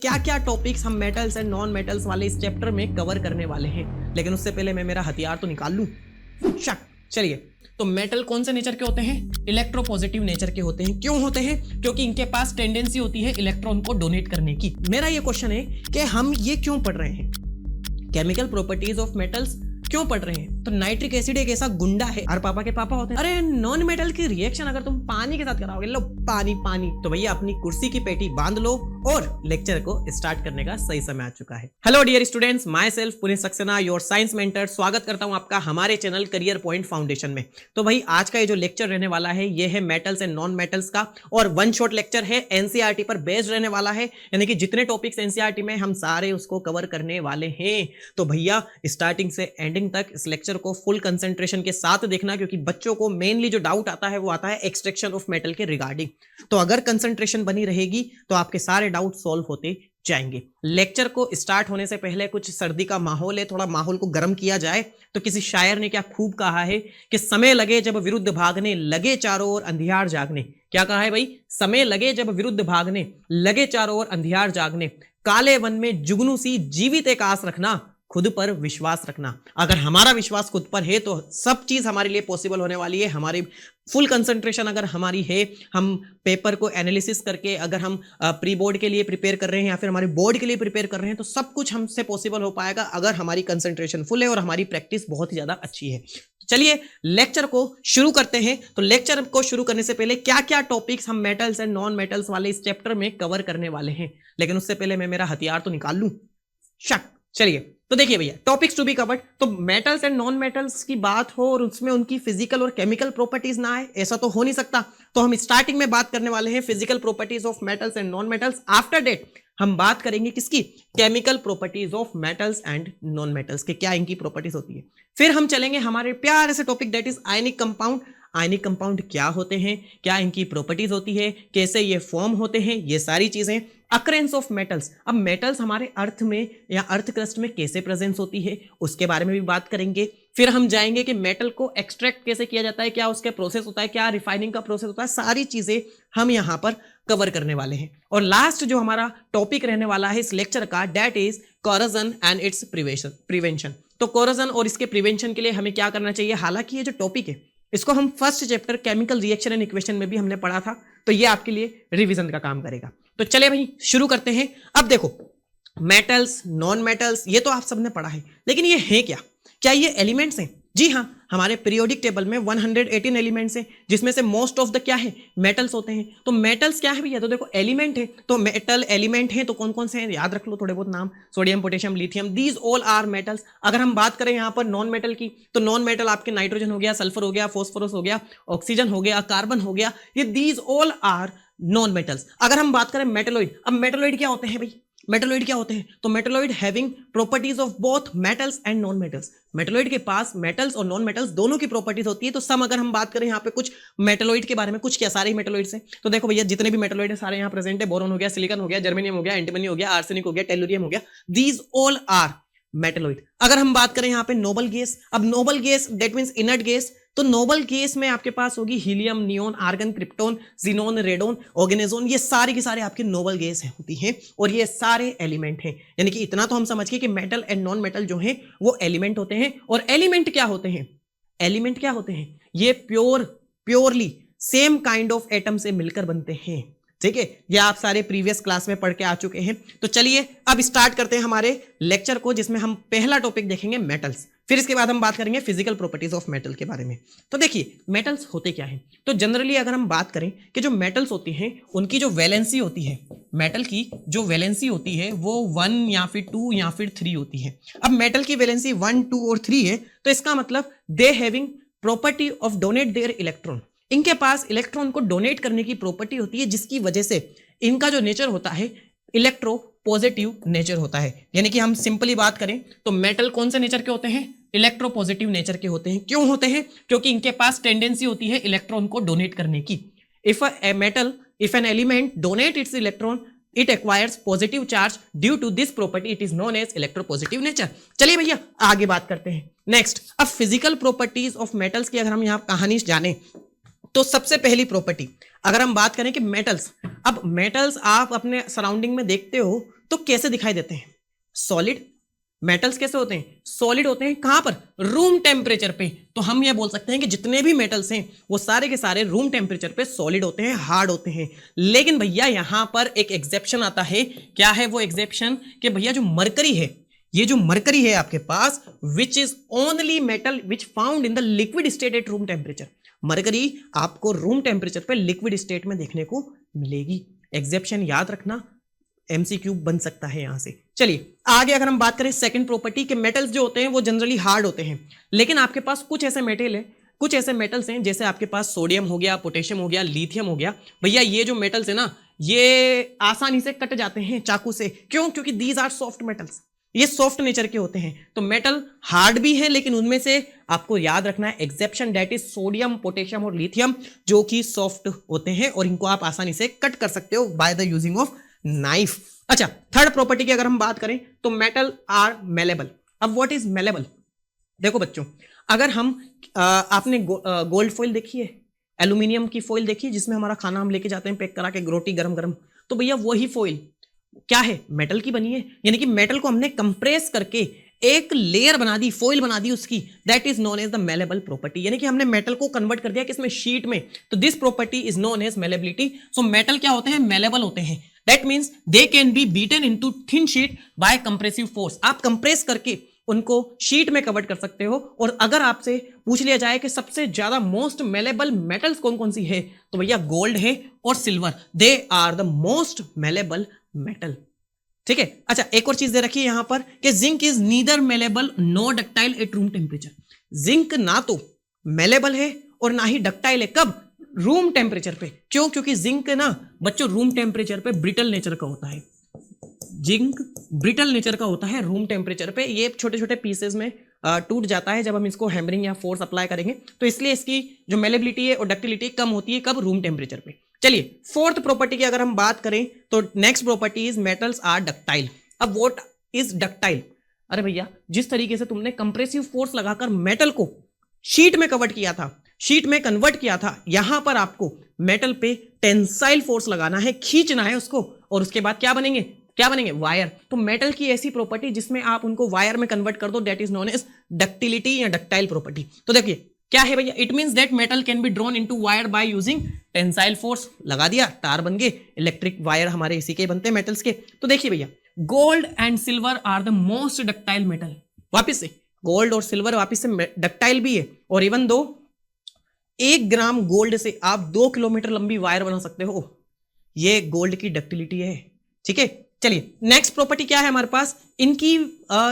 क्या क्या टॉपिक्स हम मेटल्स एंड नॉन मेटल्स वाले इस चैप्टर में कवर करने वाले हैं, लेकिन उससे पहले मैं मेरा हथियार तो निकाल लूं। शक। चलिए, तो मेटल कौन से नेचर के होते हैं? इलेक्ट्रोपॉजिटिव नेचर के होते हैं। क्यों होते हैं? क्योंकि इनके पास टेंडेंसी होती है इलेक्ट्रॉन को डोनेट करने की। मेरा ये क्वेश्चन है कि हम ये क्यों पढ़ रहे हैं, केमिकल प्रॉपर्टीज ऑफ मेटल्स क्यों पढ़ रहे हैं? तो नाइट्रिक एसिड एक ऐसा गुंडा है, हर पापा के पापा होते हैं। अरे नॉन मेटल की रिएक्शन अगर तुम पानी के साथ कराओगे, लो पानी पानी, तो भैया अपनी कुर्सी की पेटी बांध लो और लेक्चर को स्टार्ट करने का सही समय आ चुका है। Hello dear students, myself Puneet Saxena, your science mentor. स्वागत करता हूं आपका हमारे चैनल करियर पॉइंट फाउंडेशन में। तो भाई आज का ये जो लेक्चर रहने वाला है ये है मेटल्स एंड नॉन मेटल्स का, और वन शॉट लेक्चर है, एनसीईआरटी पर बेस्ड रहने वाला है। यानी कि जितने टॉपिक्स एनसीईआरटी में हम सारे उसको कवर करने वाले हैं। तो भैया स्टार्टिंग से एंडिंग तक इस लेक्चर को फुल कंसंट्रेशन के साथ देखना, क्योंकि बच्चों को मेनली जो डाउट आता है वो आता है एक्सट्रैक्शन ऑफ मेटल के रिगार्डिंग। तो अगर कंसंट्रेशन बनी रहेगी तो आपके सारे डाउट सॉल्व होते जाएंगे। लेक्चर को स्टार्ट होने से पहले कुछ सर्दी का माहौल है, थोड़ा माहौल को गर्म किया जाए। तो किसी शायर ने क्या खूब कहा है कि समय लगे जब विरुद्ध भागने, लगे चारों ओर अंधियार जागने। क्या कहा है भाई? समय लगे जब विरुद्ध भागने, लगे चारों ओर अंधियार जागने, काले वन में जुगनू सी जीवित एक आस रखना, खुद पर विश्वास रखना। अगर हमारा विश्वास खुद पर है तो सब चीज हमारे लिए पॉसिबल होने वाली है। हमारी फुल कंसंट्रेशन अगर हमारी है, हम पेपर को एनालिसिस करके अगर हम प्री बोर्ड के लिए प्रिपेयर कर रहे हैं या फिर हमारे बोर्ड के लिए प्रिपेयर कर रहे हैं, तो सब कुछ हमसे पॉसिबल हो पाएगा अगर हमारी कंसंट्रेशन फुल है और हमारी प्रैक्टिस बहुत ही ज्यादा अच्छी है। चलिए लेक्चर को शुरू करते हैं। तो लेक्चर को शुरू करने से पहले क्या क्या टॉपिक्स हम मेटल्स एंड नॉन मेटल्स वाले इस चैप्टर में कवर करने वाले हैं, लेकिन उससे पहले मैं मेरा हथियार तो निकाल लूं। शक। चलिए, तो देखिए भैया, टॉपिक्स टू बी कवर्ड। तो मेटल्स एंड नॉन मेटल्स की बात हो और उसमें उनकी फिजिकल और केमिकल प्रॉपर्टीज ना आए, ऐसा तो हो नहीं सकता। तो हम स्टार्टिंग में बात करने वाले हैं physical properties of metals and non metals. After that हम बात करेंगे किसकी? Chemical properties of metals and non metals के, क्या इनकी प्रॉपर्टीज होती है। फिर हम चलेंगे हमारे प्यारे से topic, that is ionic compound. Ionic compound क्या होते हैं, क्या इनकी प्रॉपर्टीज होती है, कैसे ये फॉर्म होते हैं, ये सारी चीजें। अकरेंस ऑफ मेटल्स, अब मेटल्स हमारे अर्थ में या अर्थ क्रस्ट में कैसे प्रेजेंस होती है उसके बारे में भी बात करेंगे। फिर हम जाएंगे कि मेटल को एक्सट्रैक्ट कैसे किया जाता है, क्या उसका प्रोसेस होता है, क्या रिफाइनिंग का प्रोसेस होता है, सारी चीजें हम यहां पर कवर करने वाले हैं। और लास्ट जो हमारा टॉपिक रहने वाला है इस लेक्चर का, that is corrosion and it's prevention. तो कोरोजन और इसके प्रिवेंशन के लिए हमें क्या करना चाहिए। हालांकि ये जो टॉपिक है इसको हम first chapter chemical reaction and equation में भी हमने पढ़ा था, तो ये आपके लिए रिवीजन का काम करेगा। तो चले भाई शुरू करते हैं। अब देखो, मेटल्स नॉन मेटल्स ये तो आप सबने पढ़ा है, लेकिन ये है क्या? क्या ये एलिमेंट्स हैं? जी हाँ, हमारे पीरियोडिक टेबल में 118 एलिमेंट्स हैं, जिसमें से मोस्ट ऑफ द क्या है? मेटल्स होते हैं। तो मेटल्स क्या है भैया? तो देखो एलिमेंट है, तो मेटल एलिमेंट है तो कौन कौन से हैं याद रख लो थोड़े बहुत नाम। Sodium, potassium, lithium, these all are metals. अगर हम बात करें यहाँ पर नॉन मेटल की, तो नॉन मेटल आपके नाइट्रोजन हो गया, सल्फर हो गया, फॉस्फोरस हो गया, ऑक्सीजन हो गया, कार्बन हो गया, ये these all are non metals. अगर हम बात करें मेटलॉइड, अब मेटलॉइड क्या होते हैं भाई? मेटलॉइड क्या होते हैं? तो metalloid having properties of both metals and non metals. Metalloid के पास मेटल्स और नॉन मेटल्स दोनों की प्रॉपर्टीज होती है। तो सम अगर हम बात करें यहाँ पे कुछ मेटलॉइड के बारे में, कुछ क्या सारे ही मेटलॉइड्स हैं। तो देखो भैया, जितने भी मेटलॉइड है सारे यहाँ प्रेजेंट है। बोरोन हो गया, सिलिकॉन हो गया, जर्मेनियम हो गया, एंटीमनी हो गया, आर्सेनिक हो गया, टेलुरियम हो गया, दीज ऑल आर मेटलॉइड। अगर हम बात करें यहाँ पे नोबल गैस, अब noble gas that means inert gas. तो नोबल गैस में आपके पास होगी helium, neon, argon, krypton, xenon, radon, oganesson. ये सारी की सारे आपके नोबल गैस होती हैं और ये सारे एलिमेंट हैं। यानी कि इतना तो हम समझ गए कि मेटल एंड नॉन मेटल जो हैं वो एलिमेंट होते हैं। और एलिमेंट क्या होते हैं? एलिमेंट क्या होते हैं? ये purely same kind of atom से मिलकर बनते हैं। ठीक है, ये आप सारे प्रीवियस क्लास में पढ़ के आ चुके हैं। तो चलिए अब स्टार्ट करते हैं हमारे लेक्चर को, जिसमें हम पहला टॉपिक देखेंगे मेटल्स। फिर इसके बाद हम बात करेंगे फिजिकल प्रॉपर्टीज ऑफ मेटल के बारे में। तो देखिए मेटल्स होते क्या हैं। तो जनरली अगर हम बात करें कि जो मेटल्स होती हैं उनकी जो वैलेंसी होती है, मेटल की जो वैलेंसी होती है वो 1 या फिर 2 या फिर 3 होती है। अब मेटल की वैलेंसी 1, 2 और 3 है, तो इसका मतलब they having property of donate there electron. इनके पास इलेक्ट्रॉन को डोनेट करने की प्रॉपर्टी होती है, जिसकी वजह से इनका जो नेचर होता है इलेक्ट्रो पॉजिटिव नेचर होता है। यानी कि हम सिंपली बात करें तो मेटल कौन से नेचर के होते हैं? इलेक्ट्रो पॉजिटिव नेचर के होते हैं। क्यों होते हैं? क्योंकि इनके पास टेंडेंसी होती है इलेक्ट्रॉन को डोनेट करने की। If an element donate its electron, it acquires positive charge. Due to this property it is known as electropositive nature. चलिए भैया आगे बात करते हैं। नेक्स्ट, अब फिजिकल प्रॉपर्टीज ऑफ मेटल्स की अगर हम यहाँ कहानी जाने, तो सबसे पहली प्रॉपर्टी अगर हम बात करें कि मेटल्स, अब मेटल्स आप अपने सराउंडिंग में देखते हो तो कैसे दिखाई देते हैं? सॉलिड। मेटल्स कैसे होते हैं? सॉलिड होते हैं। कहां पर? रूम टेम्परेचर पे। तो हम ये बोल सकते हैं कि जितने भी मेटल्स हैं वो सारे के सारे रूम टेम्परेचर पे सॉलिड होते हैं, हार्ड होते हैं। लेकिन भैया यहां पर एक एग्जेप्शन आता है। क्या है वो एग्जेप्शन? कि भैया जो मरकरी है, ये जो मरकरी है आपके पास, which is only metal which found in the liquid state at room temperature. Mercury आपको रूम टेम्परेचर पे लिक्विड स्टेट में देखने को मिलेगी। एग्जेप्शन याद रखना, एमसीक्यू बन सकता है यहां से। चलिए आगे अगर हम बात करें सेकंड प्रॉपर्टी के, मेटल्स जो होते हैं वो जनरली हार्ड होते हैं, लेकिन आपके पास कुछ ऐसे मेटल है, कुछ ऐसे मेटल्स हैं, जैसे आपके पास सोडियम हो गया, पोटेशियम हो गया, लिथियम हो गया। भैया ये जो मेटल्स है ना, ये आसानी से कट जाते हैं चाकू से। क्यों? क्योंकि दीज आर सॉफ्ट मेटल्स, ये सॉफ्ट नेचर के होते हैं। तो मेटल हार्ड भी है, लेकिन उनमें से आपको याद रखना है exception, that is sodium, potassium और लिथियम, जो कि सॉफ्ट होते हैं और इनको आप आसानी से कट कर सकते हो by the using of knife. अच्छा, थर्ड प्रॉपर्टी की अगर हम बात करें तो मेटल आर मेलेबल। अब व्हाट इज मेलेबल? देखो बच्चों, अगर हम आपने गोल्ड फॉइल देखी है, एल्यूमिनियम की फॉइल देखी है, जिसमें हमारा खाना हम लेके जाते हैं पैक करा के, रोटी गरम गरम, तो भैया वही फॉइल क्या है? मेटल की बनी है। यानी कि मेटल को हमने कंप्रेस करके एक लेयर बना दी, फॉइल बना दी उसकी, that is known as the malleable property. यानी कि हमने मेटल को कन्वर्ट कर दिया किसमें? शीट में। तो this property is known as malleability. So metal क्या होते हैं? मेलेबल होते हैं। That means they can be beaten into thin sheet by compressive force. आप कंप्रेस करके उनको शीट में कन्वर्ट कर सकते हो। और अगर आपसे पूछ लिया जाए कि सबसे ज्यादा मोस्ट मेलेबल मेटल्स कौन कौन सी है, तो भैया गोल्ड है और silver, they are the most malleable metal. ठीक है। अच्छा, एक और चीज दे रखी है यहां पर कि zinc is neither malleable no ductile at room temperature. Zinc ना तो मेलेबल है और ना ही डक्टाइल है। कब? रूम टेम्परेचर पे। क्यों? क्योंकि जिंक ना बच्चों रूम टेम्परेचर पे ब्रिटल नेचर का होता है। जिंक ब्रिटल नेचर का होता है रूम टेम्परेचर पे। ये छोटे छोटे पीसेस में टूट जाता है जब हम इसको हैमरिंग या फोर्स अप्लाई करेंगे, तो इसलिए इसकी जो मेलेबिलिटी है और डक्टिलिटी कम होती है। कब? रूम टेम्परेचर पे। चलिए फोर्थ प्रॉपर्टी की अगर हम बात करें तो next property is metals are ductile. अब व्हाट इज डक्टाइल? अरे भैया, जिस तरीके से तुमने कंप्रेसिव फोर्स लगाकर मेटल को शीट में कन्वर्ट किया था, शीट में कन्वर्ट किया था, यहां पर आपको मेटल पे टेंसाइल फोर्स लगाना है, खींचना है उसको, और उसके बाद क्या बनेंगे? क्या बनेंगे? वायर। तो मेटल की ऐसी प्रॉपर्टी जिसमें आप उनको वायर में कन्वर्ट कर दो, that is known as ductility या डक्टाइल प्रॉपर्टी। तो देखिए क्या है भैया? It means that metal can be drawn into wire by using tensile force. लगा दिया, तार बन गए, इलेक्ट्रिक वायर हमारे इसी के बनते हैं मेटल्स के। तो देखिए भैया, gold and silver are the most ductile metal. वापिस से गोल्ड और सिल्वर वापिस से डक्टाइल भी है, और इवन दो 1 ग्राम गोल्ड से आप 2 किलोमीटर लंबी वायर बना सकते हो। ये गोल्ड की डक्टिलिटी है। ठीक है। चलिए नेक्स्ट प्रॉपर्टी क्या है हमारे पास? इनकी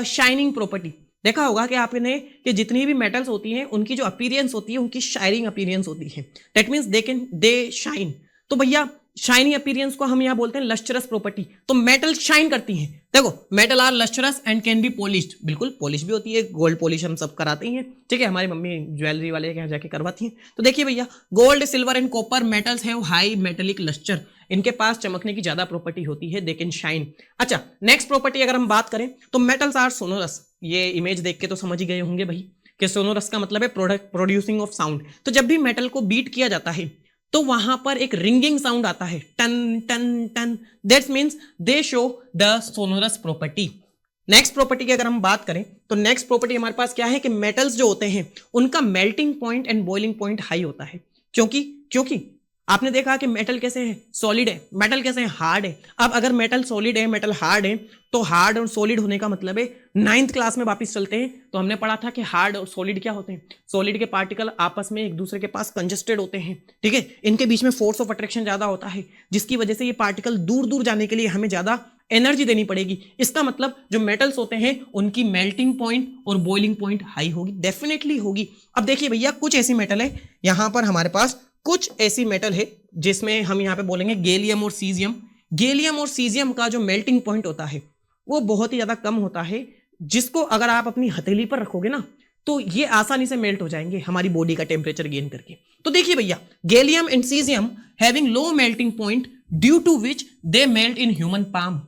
शाइनिंग प्रॉपर्टी। देखा होगा कि आपने कि जितनी भी मेटल्स होती हैं उनकी जो अपीयरेंस होती है, उनकी शाइनिंग अपीयरेंस होती है। That means they shine. तो भैया शाइनिंग अपीयरेंस को हम यहां बोलते हैं लस्ट्रस प्रॉपर्टी। तो मेटल शाइन करती हैं। देखो, metal are lustrous and can be polished. बिल्कुल पॉलिश भी होती है, गोल्ड पॉलिश हम सब कराते हैं। ठीक है, हमारी मम्मी ज्वेलरी वाले के यहाँ जाके करवाती हैं। तो देखिए भैया, gold, silver and copper metals have high metallic lustre. इनके पास चमकने की ज्यादा प्रॉपर्टी होती है, दे कैन शाइन। अच्छा, नेक्स्ट प्रॉपर्टी अगर हम बात करें तो मेटल्स आर सोनोरस। ये इमेज देख के तो समझ ही गए होंगे भाई कि सोनोरस का मतलब है प्रोड्यूसिंग ऑफ साउंड। तो जब भी मेटल को बीट किया जाता है तो वहां पर एक रिंगिंग साउंड आता है, टन टन टन। That means they show the sonorous property. Next property की अगर हम बात करें तो नेक्स्ट प्रॉपर्टी हमारे पास क्या है कि मेटल्स जो होते हैं उनका melting point and boiling point high होता है। क्योंकि आपने देखा कि मेटल कैसे है? सॉलिड है। मेटल कैसे है? हार्ड है। अब अगर मेटल सॉलिड है, मेटल हार्ड है, तो हार्ड और सॉलिड होने का मतलब है 9th क्लास में वापस चलते हैं तो हमने पढ़ा था कि हार्ड और सॉलिड क्या होते हैं? सॉलिड के पार्टिकल आपस में एक दूसरे के पास कंजस्टेड होते हैं। ठीक है, इनके बीच में फोर्स ऑफ अट्रैक्शन ज्यादा होता है, जिसकी वजह से ये पार्टिकल दूर दूर जाने के लिए हमें ज्यादा एनर्जी देनी पड़ेगी। इसका मतलब जो मेटल्स होते हैं उनकी मेल्टिंग पॉइंट और बॉइलिंग पॉइंट हाई होगी, डेफिनेटली होगी। अब देखिए भैया, कुछ ऐसी मेटल है यहां पर हमारे पास, कुछ ऐसी मेटल है जिसमें हम यहां पे बोलेंगे गैलियम और सीजियम। गैलियम और सीजियम का जो मेल्टिंग पॉइंट होता है वो बहुत ही ज्यादा कम होता है, जिसको अगर आप अपनी हथेली पर रखोगे ना तो ये आसानी से मेल्ट हो जाएंगे हमारी बॉडी का टेम्परेचर गेन करके। तो देखिए भैया, gallium and caesium having low melting point due to which they melt in human palm,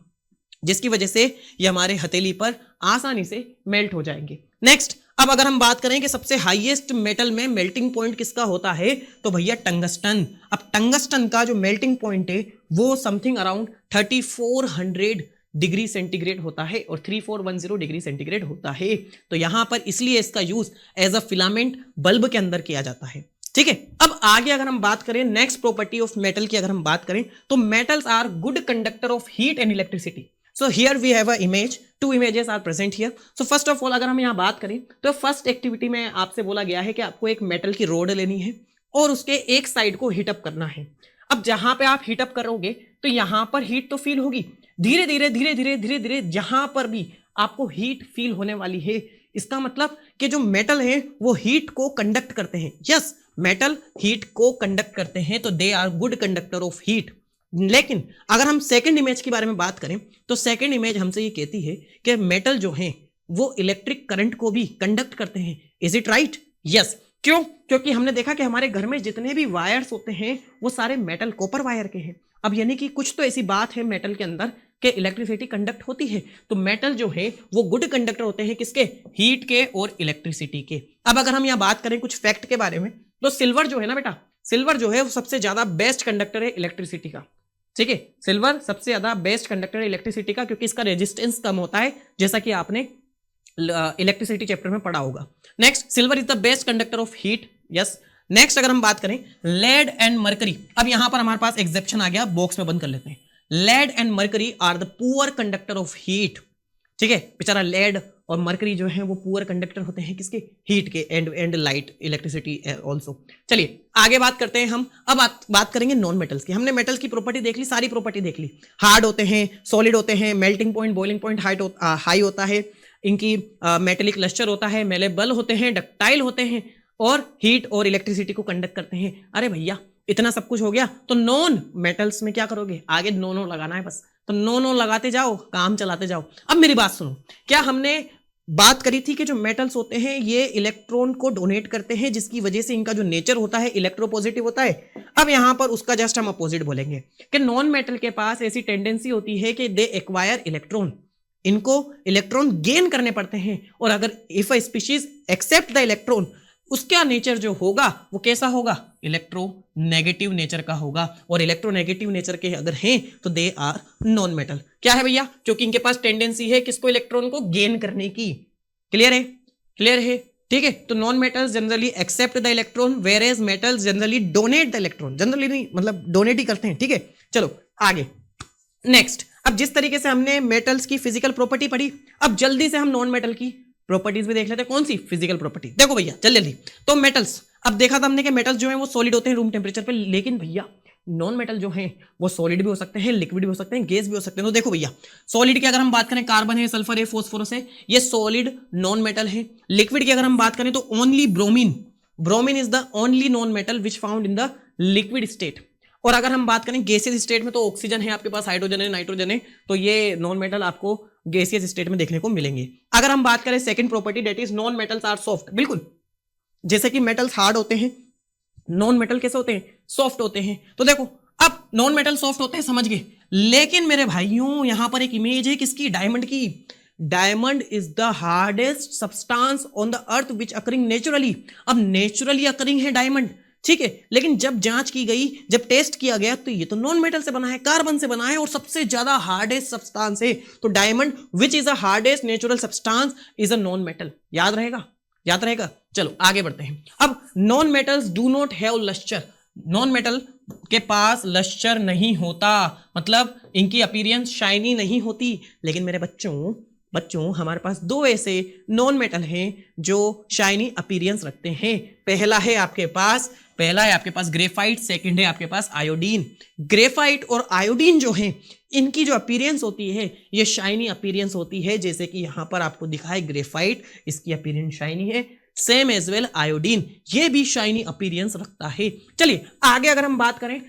जिसकी वजह से ये हमारे हथेली पर आसानी से मेल्ट हो जाएंगे। नेक्स्ट, अब अगर हम बात करें कि सबसे हाईएस्ट मेटल में मेल्टिंग पॉइंट किसका होता है, तो भैया टंगस्टन। अब टंगस्टन का जो मेल्टिंग पॉइंट है वो समथिंग अराउंड 3400 डिग्री सेंटीग्रेड होता है और 3410 डिग्री सेंटीग्रेड होता है। तो यहां पर इसलिए इसका use as a filament bulb के अंदर किया जाता है। ठीक है, अब आगे अगर हम बात करें नेक्स्ट प्रॉपर्टी ऑफ मेटल की, अगर हम बात करें तो metals are good conductor of heat and electricity. So here we have a image, two images are present here. So first of all अगर हम यहाँ बात करें तो फर्स्ट एक्टिविटी में आपसे बोला गया है कि आपको एक मेटल की रोड लेनी है और उसके एक साइड को हीटअप करना है। अब जहां पे आप हीटअप करोगे तो यहां पर हीट तो फील होगी, धीरे धीरे धीरे धीरे धीरे धीरे जहां पर भी आपको हीट फील होने वाली है, इसका मतलब कि जो मेटल है वो हीट को कंडक्ट करते हैं। यस, मेटल हीट को कंडक्ट करते हैं, तो they are good conductor of heat. लेकिन अगर हम सेकंड इमेज के बारे में बात करें तो सेकंड इमेज हमसे ये कहती है कि मेटल जो है वो इलेक्ट्रिक करंट को भी कंडक्ट करते हैं। Is it right? यस। क्यों? क्योंकि हमने देखा कि हमारे घर में जितने भी वायर्स होते हैं वो सारे मेटल कॉपर वायर के हैं। अब यानी कि कुछ तो ऐसी बात है मेटल के अंदर कि इलेक्ट्रिसिटी कंडक्ट होती है, तो मेटल जो है वो गुड कंडक्टर होते हैं किसके? हीट के और इलेक्ट्रिसिटी के। अब अगर हम यहाँ बात करें कुछ फैक्ट के बारे में तो सिल्वर जो है ना बेटा, सिल्वर जो है वो सबसे ज्यादा बेस्ट कंडक्टर है इलेक्ट्रिसिटी का। ठीक है, सिल्वर सबसे ज्यादा बेस्ट कंडक्टर है इलेक्ट्रिसिटी का क्योंकि इसका रेजिस्टेंस कम होता है, जैसा कि आपने इलेक्ट्रिसिटी चैप्टर में पढ़ा होगा। Next, silver is the best conductor of heat. Yes. Next अगर हम बात करें लेड एंड मरकरी, अब यहां पर हमारे पास एग्जेप्शन आ गया, बॉक्स में बंद कर लेते हैं। Lead and mercury are the poor conductor of heat. ठीक है, बेचारा लेड और मरकरी जो है वो पुअर कंडक्टर होते हैं किसके? हीट के एंड लाइट इलेक्ट्रिसिटी ऑल्सो। चलिए आगे बात करते हैं हम। अब बात करेंगे नॉन मेटल्स की। हमने मेटल्स की प्रॉपर्टी देख ली, सारी प्रॉपर्टी देख ली। हार्ड होते हैं, सॉलिड होते हैं, melting point boiling point high होता है, इनकी मेटेलिक लस्टर होता है, मेलेबल होते हैं, डक्टाइल होते हैं और हीट और इलेक्ट्रिसिटी को कंडक्ट करते हैं। अरे भैया इतना सब कुछ हो गया तो नॉन मेटल्स में क्या करोगे? आगे नो लगाना है बस, तो नो लगाते जाओ, काम चलाते जाओ। अब मेरी बात सुनो, क्या हमने बात करी थी कि जो मेटल्स होते हैं ये इलेक्ट्रॉन को डोनेट करते हैं जिसकी वजह से इनका जो नेचर होता है इलेक्ट्रोपॉजिटिव होता है। अब यहां पर उसका जस्ट हम अपोजिट बोलेंगे कि नॉन मेटल के पास ऐसी टेंडेंसी होती है कि दे एक्वायर इलेक्ट्रॉन, इनको इलेक्ट्रॉन गेन करने पड़ते हैं। और अगर if a species accept the electron, उसका नेचर जो होगा वो कैसा होगा? इलेक्ट्रोनेगेटिव नेचर का होगा। और इलेक्ट्रोनेगेटिव नेचर के अगर हैं तो दे आर नॉन मेटल। क्या है भैया? क्योंकि इनके पास टेंडेंसी है किसको? इलेक्ट्रॉन को गेन करने की। क्लियर है? क्लियर है? ठीक है, तो non metals generally accept the electron whereas metals generally donate the electron. Generally नहीं, मतलब डोनेट ही करते हैं। ठीक है, चलो आगे नेक्स्ट। अब जिस तरीके से हमने मेटल्स की फिजिकल प्रॉपर्टी पढ़ी, अब जल्दी से हम नॉन मेटल की प्रॉपर्टीज भी देख लेते हैं। कौन सी? Physical property. देखो भैया जल्दी। तो मेटल्स, अब देखा था हमने कि मेटल्स जो है वो सॉलिड होते हैं रूम टेम्परेचर पे, लेकिन भैया नॉन मेटल जो हैं वो सॉलिड भी हो सकते हैं, लिक्विड भी हो सकते हैं, गैस भी हो सकते हैं। तो देखो भैया सॉलिड की अगर हम बात करें, कार्बन है, सल्फर है, फॉस्फोरस है, ये सॉलिड नॉन मेटल है। लिक्विड की अगर हम बात करें तो only bromine, bromine is the only non metal which found in the liquid state. और अगर हम बात करें गैसियस स्टेट में तो ऑक्सीजन है आपके पास, हाइड्रोजन है, नाइट्रोजन है, तो ये नॉन मेटल आपको गैसियस स्टेट में देखने को मिलेंगे। अगर हम बात करें second property that is non metals are soft, बिल्कुल जैसे कि मेटल्स हार्ड होते हैं, नॉन मेटल कैसे होते हैं? सॉफ्ट होते हैं। तो देखो अब नॉन मेटल सॉफ्ट होते हैं, समझ गए। लेकिन मेरे भाइयों यहां पर एक इमेज है किसकी? डायमंड की। Diamond is the hardest substance on the earth which occurring naturally. अब नेचुरली अकरिंग है डायमंड, ठीक है, लेकिन जब जांच की गई, जब टेस्ट किया गया तो ये तो नॉन मेटल से बना है, कार्बन से बना है और सबसे ज्यादा हार्डेस्ट सब्सटेंस है। तो diamond which is a hardest natural substance is a non metal. याद रहेगा? याद रहेगा? चलो आगे बढ़ते हैं। अब non metals do not have lustre. Non metal के पास लस्टर नहीं होता, मतलब इनकी अपीयरेंस शाइनी नहीं होती। लेकिन मेरे बच्चों हमारे पास दो ऐसे नॉन मेटल हैं जो शाइनी अपीयरेंस रखते हैं। पहला है आपके पास ग्रेफाइट, सेकंड है आपके पास आयोडीन। ग्रेफाइट और आयोडीन जो हैं इनकी जो अपीयरेंस होती है ये शाइनी अपीयरेंस होती है, जैसे कि यहां पर आपको दिखा है ग्रेफाइट, इसकी अपीयरेंस शाइनी है। सेम एज वेल आयोडीन, ये भी शाइनी अपीयरेंस रखता है। चलिए आगे अगर हम बात करें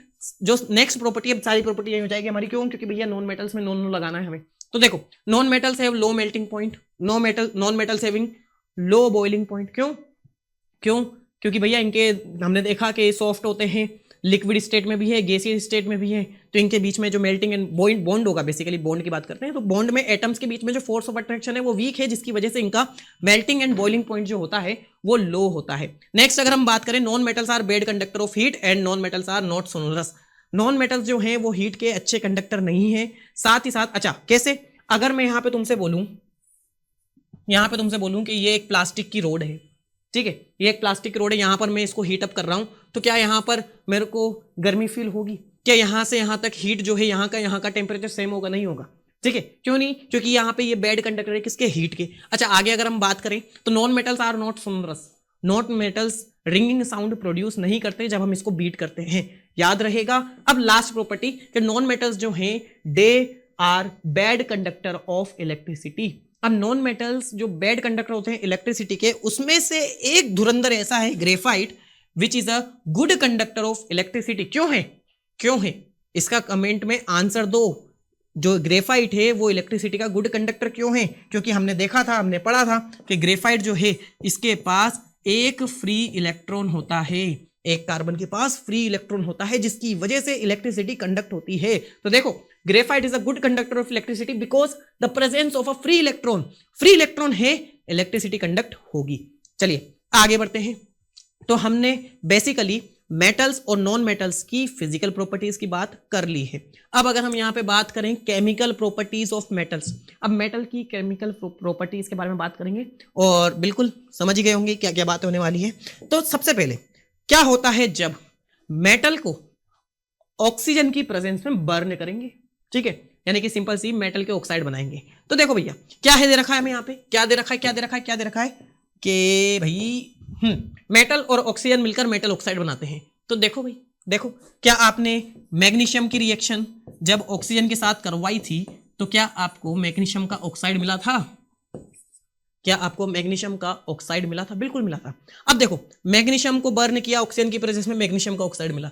जो नेक्स्ट प्रॉपर्टी, अब सारी प्रॉपर्टी यही हो जाएगी हमारी। क्यों? क्योंकि भैया नॉन मेटल्स में नॉन लगाना है हमें। तो देखो non metals have low melting point, non metals having low boiling point. क्यों? क्योंकि भैया इनके हमने देखा कि सॉफ्ट होते हैं, लिक्विड स्टेट में भी है, गैसियस स्टेट में भी है, तो इनके बीच में जो मेल्टिंग एंड बॉन्ड होगा, बेसिकली बॉन्ड की बात करते हैं, तो बॉन्ड में एटम्स के बीच में जो फोर्स ऑफ अट्रैक्शन है वो वीक है, जिसकी वजह से इनका मेल्टिंग एंड बॉइलिंग पॉइंट जो होता है वो लो होता है। नेक्स्ट अगर हम बात करें, non metals are bad conductor of heat and non metals are not sonorous. Non metals जो हैं वो हीट के अच्छे कंडक्टर नहीं है। साथ ही साथ अच्छा कैसे? अगर मैं यहां पे तुमसे बोलूं कि ये एक प्लास्टिक की रोड है, ठीक है, ये एक प्लास्टिक की रोड है, यहां पर मैं इसको हीट अप कर रहा हूं, तो क्या यहां पर मेरे को गर्मी फील होगी? क्या यहां से यहां तक हीट जो है यहां का टेम्परेचर सेम होगा? नहीं होगा, ठीक है, क्यों नहीं? क्योंकि यहां पे ये बैड कंडक्टर है किसके? हीट के। अच्छा, आगे अगर हम बात करें तो non metals are not sonorous, non metals ringing sound produce नहीं करते जब हम इसको बीट करते हैं, याद रहेगा। अब लास्ट प्रॉपर्टी कि नॉन मेटल्स जो हैं they are bad conductor of electricity. अब नॉन मेटल्स जो बैड कंडक्टर होते हैं इलेक्ट्रिसिटी के, उसमें से एक धुरंधर ऐसा है graphite which is a good conductor of electricity. क्यों है? इसका कमेंट में आंसर दो। जो ग्रेफाइट है वो इलेक्ट्रिसिटी का गुड कंडक्टर क्यों है? क्योंकि हमने देखा था, हमने पढ़ा था कि ग्रेफाइट जो है इसके पास एक फ्री इलेक्ट्रॉन होता है, एक कार्बन के पास फ्री इलेक्ट्रॉन होता है, जिसकी वजह से इलेक्ट्रिसिटी कंडक्ट होती है। तो देखो, graphite is a good conductor of electricity because the presence of a free electron है, इलेक्ट्रिसिटी कंडक्ट होगी। चलिए आगे बढ़ते हैं। तो हमने बेसिकली मेटल्स और नॉन मेटल्स की फिजिकल प्रॉपर्टीज की बात कर ली है। अब अगर हम यहां पे बात करें केमिकल प्रॉपर्टीज ऑफ मेटल्स, अब मेटल की केमिकल प्रॉपर्टीज के बारे में बात करेंगे और बिल्कुल समझ ही गए होंगे क्या क्या बातें होने वाली है। तो सबसे पहले क्या होता है जब मेटल को ऑक्सीजन की प्रेजेंस में बर्न करेंगे, ठीक है, यानी कि सिंपल सी मेटल के ऑक्साइड बनाएंगे। तो देखो भैया क्या है दे रखा है हमें यहाँ पे, क्या दे रखा है कि भाई मेटल और ऑक्सीजन मिलकर मेटल ऑक्साइड बनाते हैं। तो देखो भाई, देखो, क्या आपने मैग्नीशियम की रिएक्शन जब ऑक्सीजन के साथ करवाई थी तो क्या आपको मैग्नीशियम का ऑक्साइड मिला था? क्या आपको मैग्नीशियम का ऑक्साइड मिला था? बिल्कुल मिला था। अब देखो, मैग्नीशियम को बर्न किया ऑक्सीजन की प्रेजेंस में, मैग्नीशियम का ऑक्साइड मिला।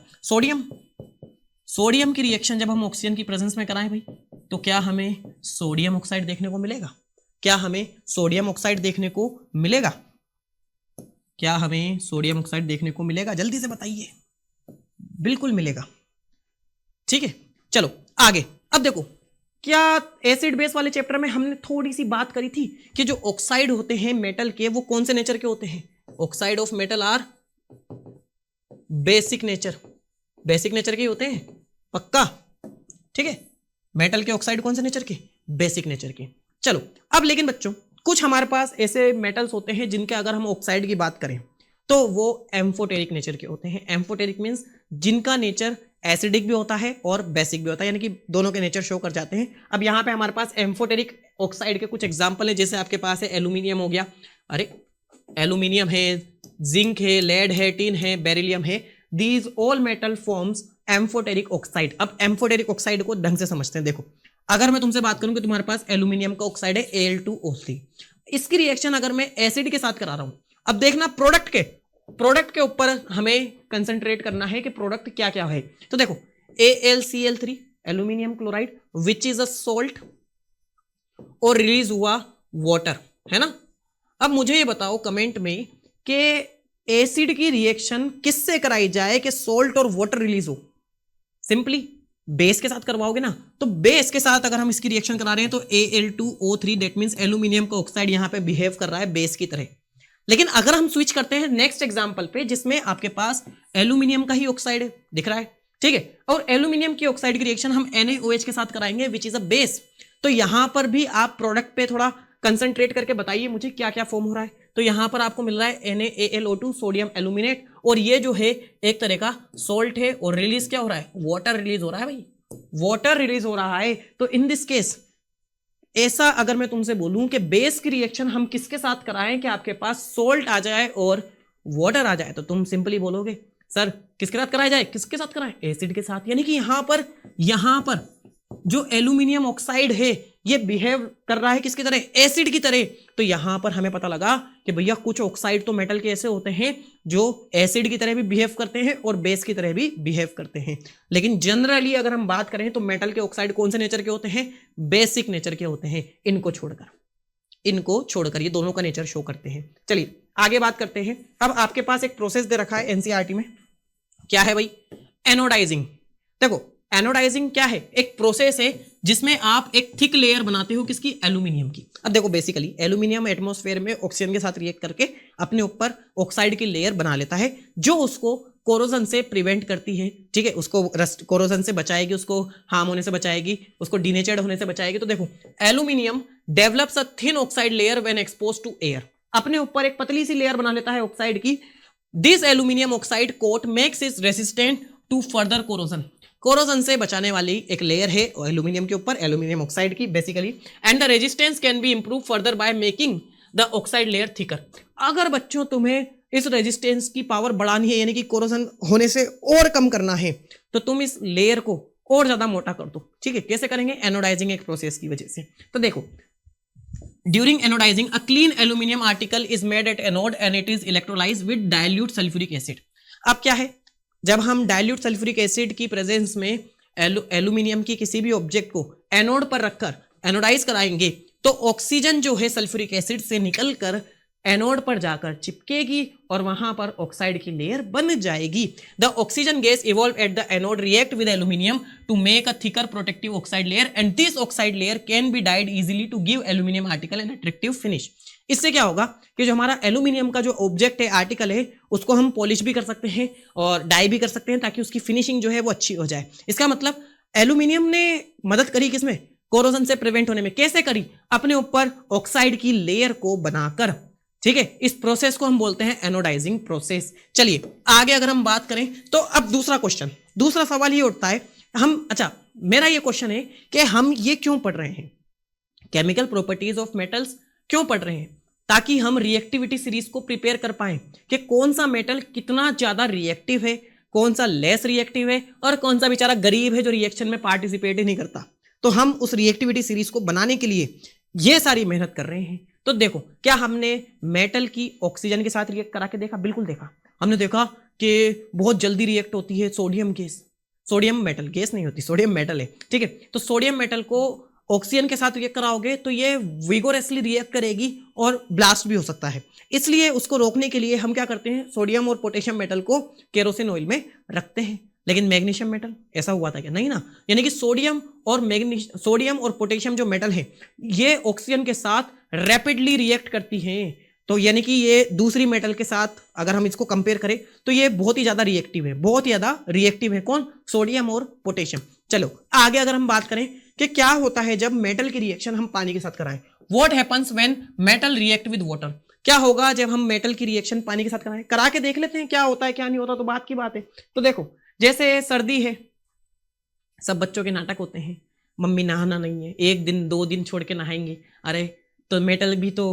सोडियम की रिएक्शन जब हम ऑक्सीजन की प्रेजेंस में कराएं भाई, तो क्या हमें सोडियम ऑक्साइड देखने को मिलेगा? क्या हमें सोडियम ऑक्साइड देखने को मिलेगा? क्या हमें सोडियम ऑक्साइड देखने को मिलेगा? जल्दी से बताइए। बिल्कुल मिलेगा, ठीक है। चलो आगे। अब देखो, क्या एसिड बेस वाले चैप्टर में हमने थोड़ी सी बात करी थी कि जो ऑक्साइड होते हैं मेटल के वो कौन से नेचर के होते हैं? Oxide of metal are basic nature के होते हैं, पक्का, ठीक है। मेटल के ऑक्साइड कौन से नेचर के? बेसिक नेचर के। चलो अब लेकिन बच्चों, कुछ हमारे पास ऐसे मेटल्स होते हैं जिनके अगर हम ऑक्साइड की बात करें तो वो एम्फोटेरिक नेचर के होते हैं। एम्फोटेरिक मींस जिनका नेचर एसिडिक भी होता है और बेसिक भी होता है, यानी कि दोनों के नेचर शो कर जाते हैं। अब यहाँ पे हमारे पास एम्फोटेरिक ऑक्साइड के कुछ एग्जांपल है, जैसे आपके पास है एल्यूमिनियम हो गया, अरे एल्यूमिनियम है, जिंक है, लेड है, टिन है, बेरिलियम है, these all metal forms amphoteric oxide. अब एम्फोटेरिक ऑक्साइड को ढंग से समझते हैं। देखो, अगर मैं तुमसे बात करूं कि तुम्हारे पास एल्यूमिनियम का ऑक्साइड है Al2O3, इसकी रिएक्शन अगर मैं एसिड के साथ करा रहा हूं, अब देखना प्रोडक्ट के ऊपर हमें कंसंट्रेट करना है कि प्रोडक्ट क्या क्या है। तो देखो, AlCl3 aluminium chloride which is a salt और रिलीज हुआ वाटर, है ना। अब मुझे ये बताओ कमेंट में कि एसिड की रिएक्शन किससे कराई जाए कि सॉल्ट और वाटर रिलीज हो? सिंपली बेस के साथ करवाओगे ना। तो बेस के साथ अगर हम इसकी रिएक्शन करा रहे हैं तो Al2O3 दैट मींस एल्यूमिनियम का ऑक्साइड यहां पे बिहेव कर रहा है बेस की तरह। लेकिन अगर हम स्विच करते हैं नेक्स्ट एग्जांपल पे जिसमें आपके पास एल्यूमिनियम का ही ऑक्साइड है, दिख रहा है, ठीक है, और एल्यूमिनियम की ऑक्साइड की रिएक्शन हम NaOH के साथ कराएंगे विच इज अ बेस। तो यहां पर भी आप प्रोडक्ट पे थोड़ा कंसंट्रेट करके बताइए मुझे क्या क्या फॉर्म हो रहा है। तो यहां पर आपको मिल रहा है NaAlO2 सोडियम एल्यूमिनेट, और ये जो है एक तरह का सॉल्ट है, और रिलीज क्या हो रहा है? वाटर रिलीज हो रहा है भाई, वाटर रिलीज हो रहा है। तो इन दिस केस ऐसा अगर मैं तुमसे बोलूं कि बेस की रिएक्शन हम किसके साथ कराएं कि आपके पास सॉल्ट आ जाए और वाटर आ जाए, तो तुम सिंपली बोलोगे सर किसके साथ कराया जाए? किसके साथ कराएं? एसिड के साथ। यानी कि यहां पर जो एल्यूमिनियम ऑक्साइड है ये बिहेव कर रहा है किसकी तरह? एसिड की तरह। तो यहां पर हमें पता लगा कि भैया कुछ ऑक्साइड तो मेटल के ऐसे होते हैं जो एसिड की तरह भी बिहेव करते हैं और बेस की तरह भी बिहेव करते हैं। लेकिन जनरली अगर हम बात करें तो मेटल के ऑक्साइड कौन से नेचर के होते हैं? बेसिक नेचर के होते हैं। इनको छोड़कर ये दोनों का नेचर शो करते हैं। चलिए आगे बात करते हैं। अब आपके पास एक प्रोसेस दे रखा है एनसीईआरटी में, क्या है भाई? एनोडाइजिंग। देखो, एनोडाइजिंग क्या है? एक प्रोसेस है जिसमें आप एक थिक लेयर बनाते हो किसकी? एल्यूमिनियम की। अब देखो, बेसिकली एल्यूमिनियम एटमॉस्फेयर में ऑक्सीजन के साथ रिएक्ट करके अपने ऊपर ऑक्साइड की लेयर बना लेता है जो उसको कोरोजन से प्रिवेंट करती है, ठीक है, उसको रस्ट कोरोजन से बचाएगी, उसको हार्म होने से बचाएगी, उसको डिनेचर्ड होने से बचाएगी। तो देखो aluminium develops a thin oxide layer when exposed to air, अपने ऊपर एक पतली सी लेयर बना लेता है ऑक्साइड की। This aluminium oxide coat makes it resistant to further corrosion, corrosion से बचाने वाली एक लेयर है एल्यूमिनियम के ऊपर, एल्यूमिनियम ऑक्साइड की basically. And the resistance can be improve further by making the oxide layer thicker. अगर बच्चों तुम्हें इस रेजिस्टेंस की पावर बढ़ानी है, यानी कि कोरोजन होने से और कम करना है, तो तुम इस लेयर को और ज्यादा मोटा कर दो, ठीक है। कैसे करेंगे? एनोडाइजिंग एक प्रोसेस की वजह से। तो देखो during anodising a clean aluminium article is made at anode and it is electrolysed with dilute sulphuric acid. अब क्या है, जब हम डाइल्यूट सल्फ्यूरिक एसिड की प्रेजेंस में एल्यूमिनियम की किसी भी ऑब्जेक्ट को एनोड पर रखकर एनोडाइज कराएंगे, तो ऑक्सीजन जो है सल्फ्यूरिक एसिड से निकलकर एनोड पर जाकर चिपकेगी और वहां पर ऑक्साइड की लेयर बन जाएगी। The oxygen gas evolve at the anode react with aluminium to make a thicker protective oxide layer and this oxide layer can be dyed easily to give aluminium article an attractive finish. इससे क्या होगा कि जो हमारा aluminium का जो object है, article है, उसको हम पॉलिश भी कर सकते हैं और डाई भी कर सकते हैं ताकि उसकी फिनिशिंग जो है वो अच्छी हो जाए। इसका मतलब एल्यूमिनियम ने मदद करी किसमें? कोरोजन से प्रिवेंट होने में। कैसे करी? अपने ऊपर ऑक्साइड की लेयर को बनाकर, ठीक है। इस प्रोसेस को हम बोलते हैं एनोडाइजिंग प्रोसेस। चलिए आगे अगर हम बात करें तो अब दूसरा सवाल ये उठता है, मेरा ये क्वेश्चन है कि हम ये क्यों पढ़ रहे हैं, केमिकल प्रॉपर्टीज ऑफ मेटल्स क्यों पढ़ रहे हैं? ताकि हम रिएक्टिविटी सीरीज को प्रिपेयर कर पाए कि कौन सा मेटल कितना ज्यादा रिएक्टिव है, कौन सा लेस रिएक्टिव है और कौन सा बेचारा गरीब है जो रिएक्शन में पार्टिसिपेट ही नहीं करता। तो हम उस रिएक्टिविटी सीरीज को बनाने के लिए ये सारी मेहनत कर रहे हैं। तो देखो, क्या हमने मेटल की ऑक्सीजन के साथ रिएक्ट करा के देखा? बिल्कुल देखा। हमने देखा कि बहुत जल्दी रिएक्ट होती है sodium gas, sodium metal, gas नहीं होती, सोडियम मेटल है, ठीक है। तो सोडियम मेटल को ऑक्सीजन के साथ रिएक्ट कराओगे तो ये विगोरसली रिएक्ट करेगी और ब्लास्ट भी हो सकता है। इसलिए उसको रोकने के लिए हम क्या करते हैं, सोडियम और पोटेशियम मेटल को केरोसिन ऑयल में रखते हैं। लेकिन मैग्नीशियम मेटल ऐसा हुआ था क्या? नहीं ना। यानी कि सोडियम और पोटेशियम जो मेटल है ये ऑक्सीजन के साथ रैपिडली रिएक्ट करती हैं। तो यानी कि ये दूसरी मेटल के साथ अगर हम इसको कंपेयर करें तो ये बहुत ही ज्यादा रिएक्टिव है, बहुत ही ज्यादा रिएक्टिव है। कौन? सोडियम और पोटेशियम। चलो आगे अगर हम बात करें कि क्या होता है जब मेटल की रिएक्शन हम पानी के साथ कराएं। What happens when metal react with water? क्या होगा जब हम मेटल की रिएक्शन पानी के साथ कराएं? करा के देख लेते हैं क्या होता है क्या नहीं होता, तो बात की बात है। तो देखो, जैसे सर्दी है, सब बच्चों के नाटक होते हैं, मम्मी नहाना नहीं है, 1 दिन 2 दिन छोड़ के नहाएंगे। अरे तो मेटल भी तो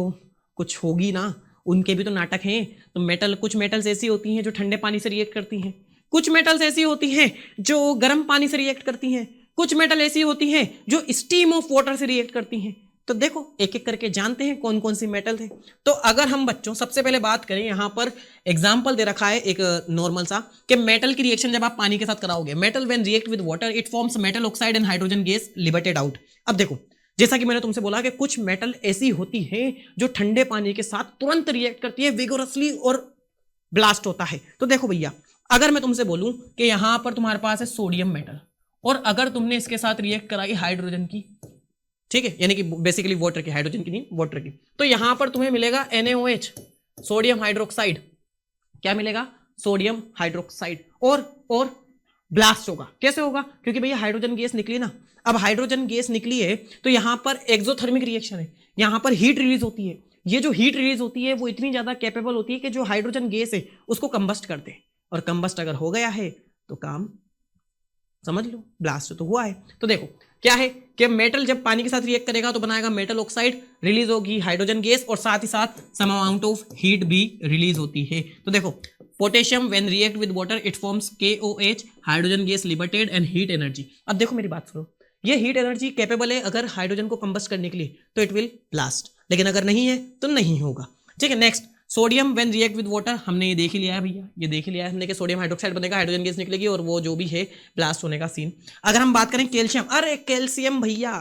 कुछ होगी ना, उनके भी तो नाटक हैं। तो मेटल, कुछ मेटल्स ऐसी होती हैं जो ठंडे पानी से रिएक्ट करती हैं, कुछ मेटल्स ऐसी होती हैं जो गर्म पानी से रिएक्ट करती हैं, कुछ मेटल ऐसी होती हैं जो स्टीम ऑफ वाटर से रिएक्ट करती हैं। तो देखो एक एक करके जानते हैं कौन कौन सी मेटल है। तो अगर हम बच्चों सबसे पहले बात करें, यहाँ पर एग्जाम्पल दे रखा है एक नॉर्मल सा कि मेटल की रिएक्शन जब आप पानी के साथ कराओगे, metal when react with water it forms metal oxide and hydrogen gas liberated out. अब देखो, जैसा कि मैंने तुमसे बोला कि कुछ मेटल ऐसी होती है जो ठंडे पानी के साथ तुरंत रिएक्ट करती है विगोरसली और ब्लास्ट होता है। तो देखो भैया, अगर मैं तुमसे बोलूं कि यहां पर तुम्हारे पास है सोडियम मेटल और अगर तुमने इसके साथ रिएक्ट कराई हाइड्रोजन की, ठीक है, यानी कि बेसिकली वाटर की, हाइड्रोजन की नहीं वाटर की, तो यहां पर तुम्हें मिलेगा NaOH, सोडियम हाइड्रोक्साइड। क्या मिलेगा? Sodium hydroxide. और ब्लास्ट होगा। कैसे होगा? क्योंकि भैया हाइड्रोजन गैस निकली ना। अब हाइड्रोजन गैस निकली है तो यहां पर एक्सोथर्मिक रिएक्शन है, यहां पर हीट रिलीज होती है। ये जो हीट रिलीज होती है वो इतनी ज्यादा कैपेबल होती है कि जो हाइड्रोजन गैस है उसको कंबस्ट कर दे, और कंबस्ट अगर हो गया है तो काम समझ लो, ब्लास्ट तो हुआ है। तो देखो क्या है कि मेटल जब पानी के साथ रिएक्ट करेगा तो बनाएगा मेटल ऑक्साइड, रिलीज होगी हाइड्रोजन गैस और साथ ही साथ सम अमाउंट ऑफ हीट भी रिलीज होती है। तो देखो, potassium when react with water it forms KOH, hydrogen gas liberated and heat energy. अब देखो मेरी बात सुनो, ये हीट एनर्जी कैपेबल है अगर हाइड्रोजन को कंबस्ट करने के लिए तो इट विल ब्लास्ट, लेकिन अगर नहीं है तो नहीं होगा। ठीक है, next sodium when react with water, हमने ये देख ही लिया है भैया, ये देख ही लिया है हमने कि सोडियम हाइड्रोक्साइड बनेगा, हाइड्रोजन गैस निकलेगी और वो जो भी है ब्लास्ट होने का सीन। अगर हम बात करें कैल्शियम, अरे कैल्शियम भैया,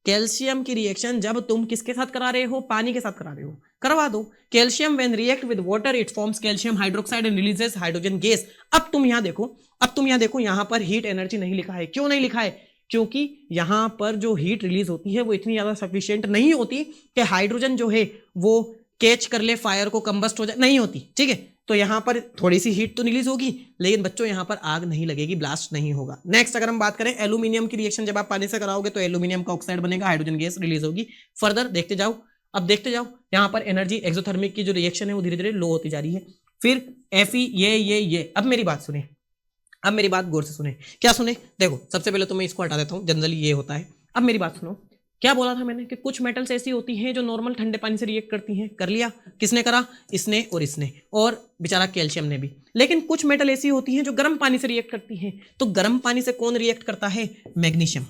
कैल्शियम की रिएक्शन जब तुम किसके साथ करा रहे हो? पानी के साथ करा रहे हो, करवा दो। Calcium when react with water it forms calcium hydroxide and releases hydrogen gas. अब तुम यहाँ देखो, यहाँ पर हीट एनर्जी नहीं लिखा है। क्यों नहीं लिखा है? क्योंकि यहाँ पर जो हीट रिलीज होती है वो इतनी ज्यादा सफिशिएंट नहीं होती कि हाइड्रोजन जो है वो कैच कर ले फायर को, कंबस्ट हो जाए, नहीं होती। ठीक है, तो यहाँ पर थोड़ी सी हीट तो रिलीज होगी, लेकिन बच्चों यहाँ पर आग नहीं लगेगी, ब्लास्ट नहीं होगा। नेक्स्ट अगर हम बात करें एल्यूमिनियम की रिएक्शन, जब आप पानी से कराओगे तो एल्यूमिनियम का ऑक्साइड बनेगा, हाइड्रोजन गैस रिलीज होगी। फर्दर देखते जाओ, अब देखते जाओ, यहाँ पर एनर्जी एक्सोथर्मिक की जो रिएक्शन है वो धीरे धीरे लो होती जा रही है। फिर Fe ये अब मेरी बात सुने, अब मेरी बात गौर से सुने। क्या सुने? देखो सबसे पहले तो मैं इसको हटा देता हूँ, जनरली ये होता है। अब मेरी बात सुनो, क्या बोला था मैंने कि कुछ मेटल्स ऐसी होती हैं जो नॉर्मल ठंडे पानी से रिएक्ट करती हैं। कर लिया, किसने करा? इसने और इसने, और बेचारा कैल्शियम ने भी। लेकिन कुछ मेटल ऐसी होती हैं जो गर्म पानी से रिएक्ट करती हैं। तो गर्म पानी से कौन रिएक्ट करता है? मैग्नीशियम।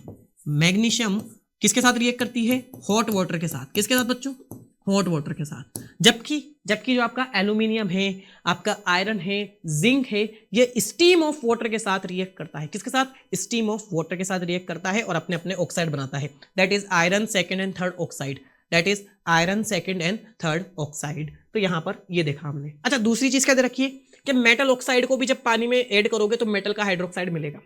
मैग्नीशियम किसके साथ रिएक्ट करती है? हॉट वाटर के साथ। किसके साथ बच्चों? हॉट वाटर के साथ। जबकि जो आपका एल्यूमिनियम है, आपका आयरन है, जिंक है, ये स्टीम ऑफ वाटर के साथ रिएक्ट करता है। किसके साथ? स्टीम ऑफ वाटर के साथ रिएक्ट करता है और अपने अपने ऑक्साइड बनाता है। That is iron second and third oxide. That is iron second and third oxide. तो यहां पर ये देखा हमने। अच्छा, दूसरी चीज क्या दे रखी है कि मेटल ऑक्साइड को भी जब पानी में ऐड करोगे तो मेटल का हाइड्रोक्साइड मिलेगा।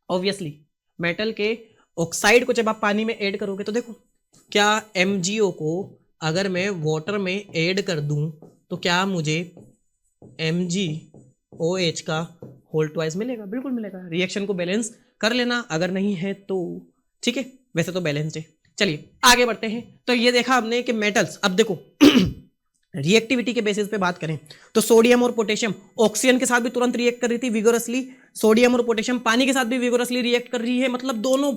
ऑब्वियसली मेटल के ऑक्साइड को जब आप पानी में ऐड करोगे तो देखो, क्या MgO को अगर मैं वाटर में ऐड कर दूं तो क्या मुझे MgOH का होल ट्वाइस मिलेगा? बिल्कुल मिलेगा। रिएक्शन को बैलेंस कर लेना, अगर नहीं है तो ठीक है, वैसे तो बैलेंस्ड है। चलिए आगे बढ़ते हैं। तो ये देखा हमने कि मेटल्स, अब देखो रिएक्टिविटी के बेसिस पे बात करें तो सोडियम और पोटेशियम ऑक्सीजन के साथ भी तुरंत रिएक्ट कर रही थी विगोरसली। सोडियम और पोटेशियम पानी के साथ भी विगोरसली रिएक्ट कर रही है, मतलब दोनों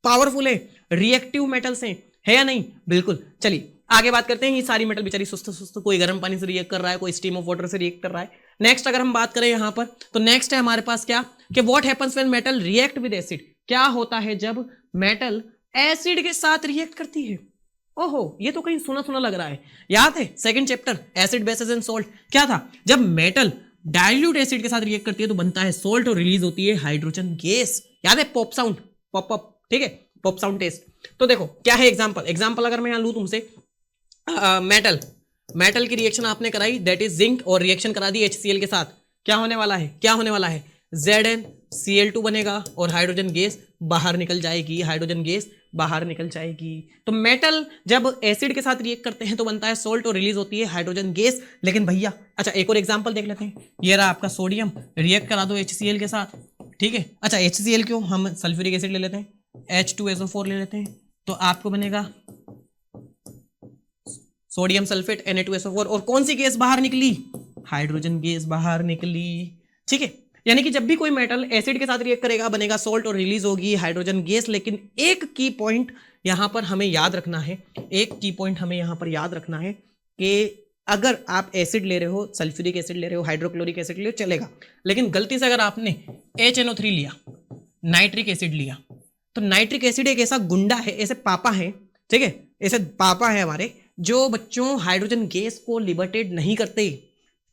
पावरफुल है, रिएक्टिव मेटल्स हैं, है या नहीं? बिल्कुल। चलिए आगे बात करते हैं। ये सारी मेटल बेचारी सुस्त सुस्त, कोई गर्म पानी से रिएक्ट कर रहा है, कोई स्टीम ऑफ वाटर से रिएक्ट कर रहा है। नेक्स्ट अगर हम बात करें यहां पर, तो नेक्स्ट है हमारे पास क्या कि what happens when metal react with acid. क्या होता है जब मेटल एसिड के साथ रिएक्ट करती है? ओहो, ये तो कहीं सुना सुना लग रहा है। याद है second chapter acid basis and salt? क्या था? जब मेटल डाइल्यूट एसिड के साथ रिएक्ट करती है तो बनता है सॉल्ट और रिलीज होती है हाइड्रोजन गैस। याद है? पॉप साउंड, पॉप अप, ठीक है, पॉप साउंड टेस्ट। तो देखो क्या है एग्जांपल अगर मैं यहां लूं तुमसे, मेटल की रिएक्शन आपने कराई, दैट इज जिंक, और रिएक्शन करा दी HCl के साथ। क्या होने वाला है? ZnCl2 बनेगा और हाइड्रोजन गैस बाहर निकल जाएगी, तो मेटल जब एसिड के साथ रिएक्ट करते हैं तो बनता है सॉल्ट और रिलीज होती है हाइड्रोजन गैस। लेकिन भैया, अच्छा एक और एग्जांपल देख लेते हैं। ये रहा आपका सोडियम, रिएक्ट करा दो HCl के साथ, ठीक है। अच्छा HCl क्यों, हम सल्फ्यूरिक एसिड ले लेते हैं, H2SO4 ले लेते हैं, तो आपको बनेगा सोडियम सल्फेट Na2SO4, और कौन सी गैस बाहर निकली? हाइड्रोजन गैस बाहर निकली, ठीक है। यानी कि जब भी कोई मेटल एसिड के साथ रिएक्ट करेगा बनेगा सॉल्ट और रिलीज होगी हाइड्रोजन गैस। लेकिन एक की पॉइंट यहां पर हमें याद रखना है, कि अगर आप एसिड ले रहे हो, सल्फ्यूरिक एसिड ले रहे हो, हाइड्रोक्लोरिक एसिड ले रहे हो, चलेगा। लेकिन गलती से अगर आपने HNO3 लिया, नाइट्रिक एसिड लिया, तो नाइट्रिक एसिड एक ऐसा गुंडा है, ऐसे पापा है, ठीक है, ऐसे पापा है हमारे, जो बच्चों हाइड्रोजन गैस को लिबरेट नहीं करते।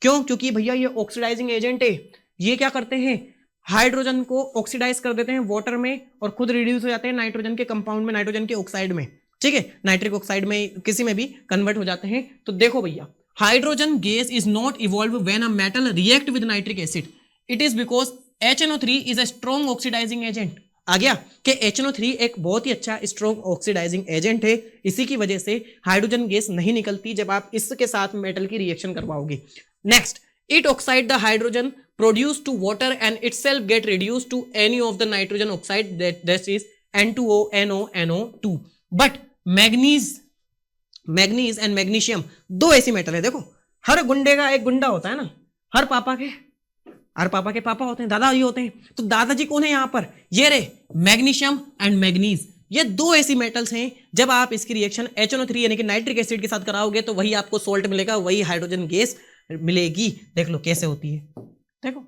क्यों? क्योंकि भैया ये ऑक्सीडाइजिंग एजेंट है। ये क्या करते हैं? हाइड्रोजन को ऑक्सीडाइज कर देते हैं वाटर में और खुद रिड्यूस हो जाते हैं नाइट्रोजन के कंपाउंड में, नाइट्रोजन के ऑक्साइड में, ठीक है, नाइट्रिक ऑक्साइड में, किसी में भी कन्वर्ट हो जाते हैं। तो देखो भैया, hydrogen gas is not evolve when a metal react with nitric acid, it is because HNO3 is a strong oxidising agent. आ गया कि HNO3 एक बहुत ही अच्छा स्ट्रॉन्ग ऑक्सीडाइजिंग एजेंट है, इसी की वजह से हाइड्रोजन गैस नहीं निकलती जब आप इसके साथ मेटल की रिएक्शन करवाओगे। Next, it oxide the hydrogen produced to water and itself get reduced to any of the nitrogen oxide, that is N2O, NO, NO2. but manganese and magnesium दो ऐसी मेटल है। देखो, हर गुंडे का एक गुंडा होता है ना, हर पापा के पापा होते हैं, दादाजी होते हैं। तो दादाजी कौन है यहाँ पर? ये रे मैग्नीशियम एंड मैग्नीज, ये दो ऐसी मेटल्स हैं, जब आप इसकी रिएक्शन HNO3 यानी कि नाइट्रिक एसिड के साथ कराओगे तो वही आपको सॉल्ट मिलेगा, वही हाइड्रोजन गैस मिलेगी। देख लो कैसे होती है। देखो,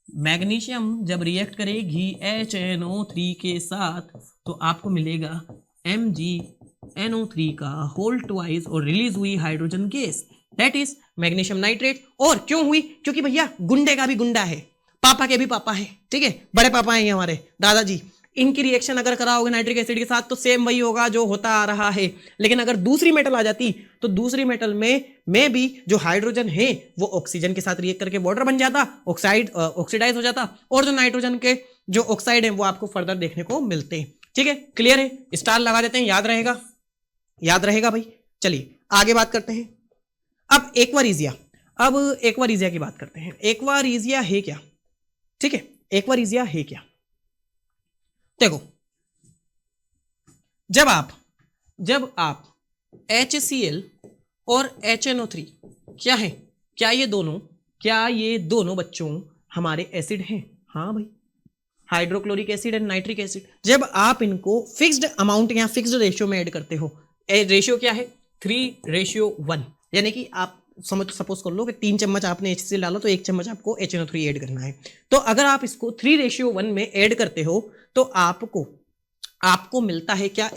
मैग्नीशियम जब रिएक्ट करेगी HNO3 के साथ तो आपको मिलेगा MgNO3 का होल ट्वाइस और रिलीज हुई hydrogen gas, that is magnesium nitrate. और क्यों हुई? क्योंकि भैया गुंडे का भी गुंडा है, पापा के भी पापा है, ठीक है, बड़े पापा हैं हमारे दादाजी। इनकी रिएक्शन अगर कराओगे नाइट्रिक एसिड के साथ तो सेम वही होगा जो होता आ रहा है। लेकिन अगर दूसरी मेटल आ जाती तो दूसरी मेटल में भी जो हाइड्रोजन है वो ऑक्सीजन के साथ रिएक्ट करके वाटर बन जाता, ऑक्सीडाइज हो जाता, और जो नाइट्रोजन के जो ऑक्साइड है वो आपको फर्दर देखने को मिलते हैं। ठीक है, क्लियर है? स्टार लगा देते हैं, याद रहेगा भाई। चलिए आगे बात करते हैं। अब एक्वारिजिया, अब एक्वारीजिया की बात करते हैं। एक्वारीजिया है क्या? ठीक है, एक्वारीजिया है क्या? देखो, जब आप HCl और HNO3 क्या है? क्या ये दोनों बच्चों हमारे एसिड हैं? हाँ भाई, hydrochloric acid and nitric acid. जब आप इनको फिक्स्ड अमाउंट या फिक्स्ड रेशियो में ऐड करते हो, रेशियो क्या है? 3:1, यानी कि आप सपोज कर लो कि 3 चम्मच आपने HCl डाला तो 1 चम्मच आपको HNO3 ऐड करना है। तो अगर आप इसको 3:1 में ऐड करते हो तो आपको मिलता है क्या?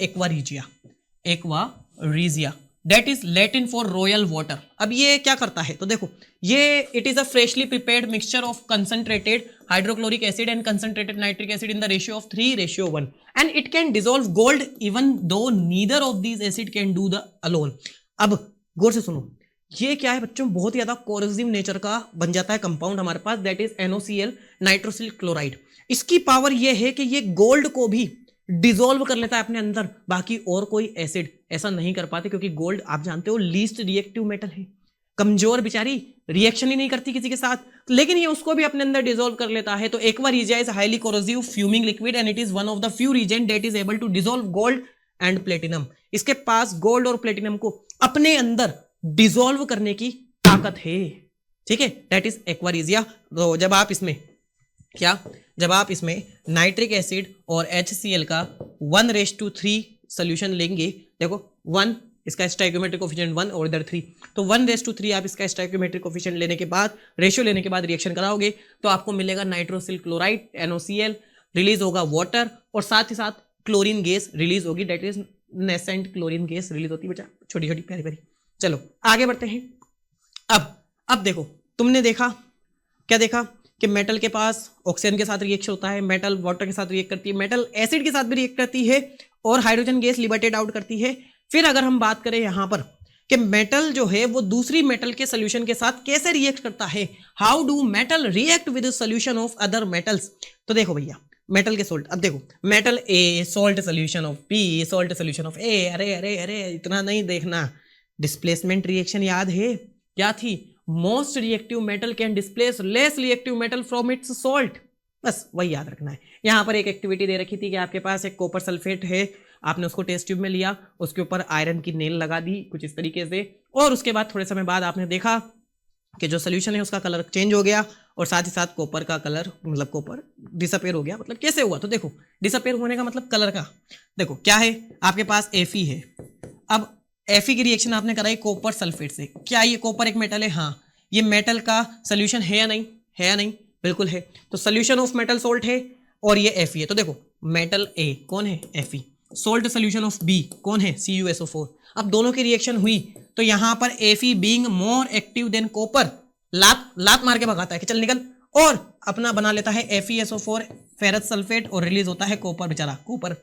Aqua regia, that is Latin for royal water. अब ये क्या करता है? तो देखो, ये it is a freshly prepared mixture of concentrated hydrochloric acid and concentrated nitric acid in the ratio of 3:1 and it can dissolve gold even though neither of these acid can do the alone. अब गौर से सुनो, ये क्या है बच्चों? बहुत ही ज्यादा corrosive nature का बन जाता है कंपाउंड हमारे पास, that is NOCl, nitrosyl chloride. इसकी पावर ये है कि ये गोल्ड को भी डिसॉल्व कर लेता है अपने अंदर, बाकी और कोई एसिड ऐसा नहीं कर पाते, क्योंकि गोल्ड आप जानते हो लीस्ट रिएक्टिव मेटल है, कमजोर बेचारी, रिएक्शन ही नहीं करती किसी के साथ, लेकिन ये उसको भी अपने अंदर डिसॉल्व कर लेता है। तो aqua regia is highly corrosive fuming liquid and it is one of the few reagent that is able to dissolve gold and platinum. इसके पास गोल्ड और प्लेटिनम को अपने अंदर डिसॉल्व करने की ताकत है, ठीक है, दैट इज एक्वारीजिया। तो जब आप इसमें नाइट्रिक एसिड और HCl का 1:3 सोल्यूशन लेंगे, देखो 1 इसका स्टोइकियोमेट्रिक कोफिशिएंट 1 और इधर 3, तो 1:3 आप इसका स्टोइकियोमेट्रिक कोफिशिएंट लेने के बाद, रेशियो लेने के बाद रिएक्शन कराओगे तो आपको मिलेगा नाइट्रोसिल क्लोराइड NOCl, रिलीज होगा वाटर और साथ ही साथ क्लोरीन गैस रिलीज होगी, that is nascent chlorine gas release होती है बच्चा, छोटी छोटी प्यारी प्यारी। चलो आगे बढ़ते हैं। अब देखो, तुमने देखा क्या? देखा कि मेटल के पास ऑक्सीजन के साथ रिएक्शन होता है, मेटल वाटर के साथ रिएक्ट करती है, मेटल एसिड के साथ भी रिएक्ट करती है और हाइड्रोजन गैस लिबरेटेड आउट करती है। फिर अगर हम बात करें यहां पर कि मेटल जो है वो दूसरी मेटल के सोल्यूशन के साथ कैसे रिएक्ट करता है, how do metal react with solution of other metals. तो देखो भैया, मेटल के सोल्ट, अब देखो metal A salt solution of B salt solution of A, अरे अरे अरे इतना नहीं देखना, डिस्प्लेसमेंट रिएक्शन याद है क्या थी? Most reactive metal can displace less reactive metal from its salt, बस वही याद रखना है। यहां पर एक एक्टिविटी दे रखी थी कि आपके पास एक कॉपर सल्फेट है, आपने उसको टेस्ट ट्यूब में लिया, उसके ऊपर आयरन की नेल लगा दी कुछ इस तरीके से, और उसके बाद थोड़े समय बाद आपने देखा कि जो सोल्यूशन है उसका कलर चेंज हो गया और साथ ही साथ कॉपर का कलर, मतलब कॉपर डिसअपेयर हो गया। मतलब कैसे हुआ? तो देखो, डिसअपेयर होने का मतलब कलर का, देखो क्या है, आपके पास Fe है, अब Fe की रिएक्शन आपने कराई कॉपर सल्फेट से, क्या ये कॉपर एक मेटल है? हाँ, ये मेटल का सोल्यूशन है या नहीं? है या नहीं? बिल्कुल है। तो सोल्यूशन ऑफ मेटल सोल्ट है और ये Fe है, तो देखो मेटल A कौन है? Fe, salt solution of B कौन है? CuSO4। अब दोनों की रिएक्शन हुई तो यहां पर Fe being more active than copper, लात मार के भगाता है कि चल निकल, और अपना बना लेता है FeSO4 फेरस सल्फेट और रिलीज होता है कॉपर, बेचारा copper,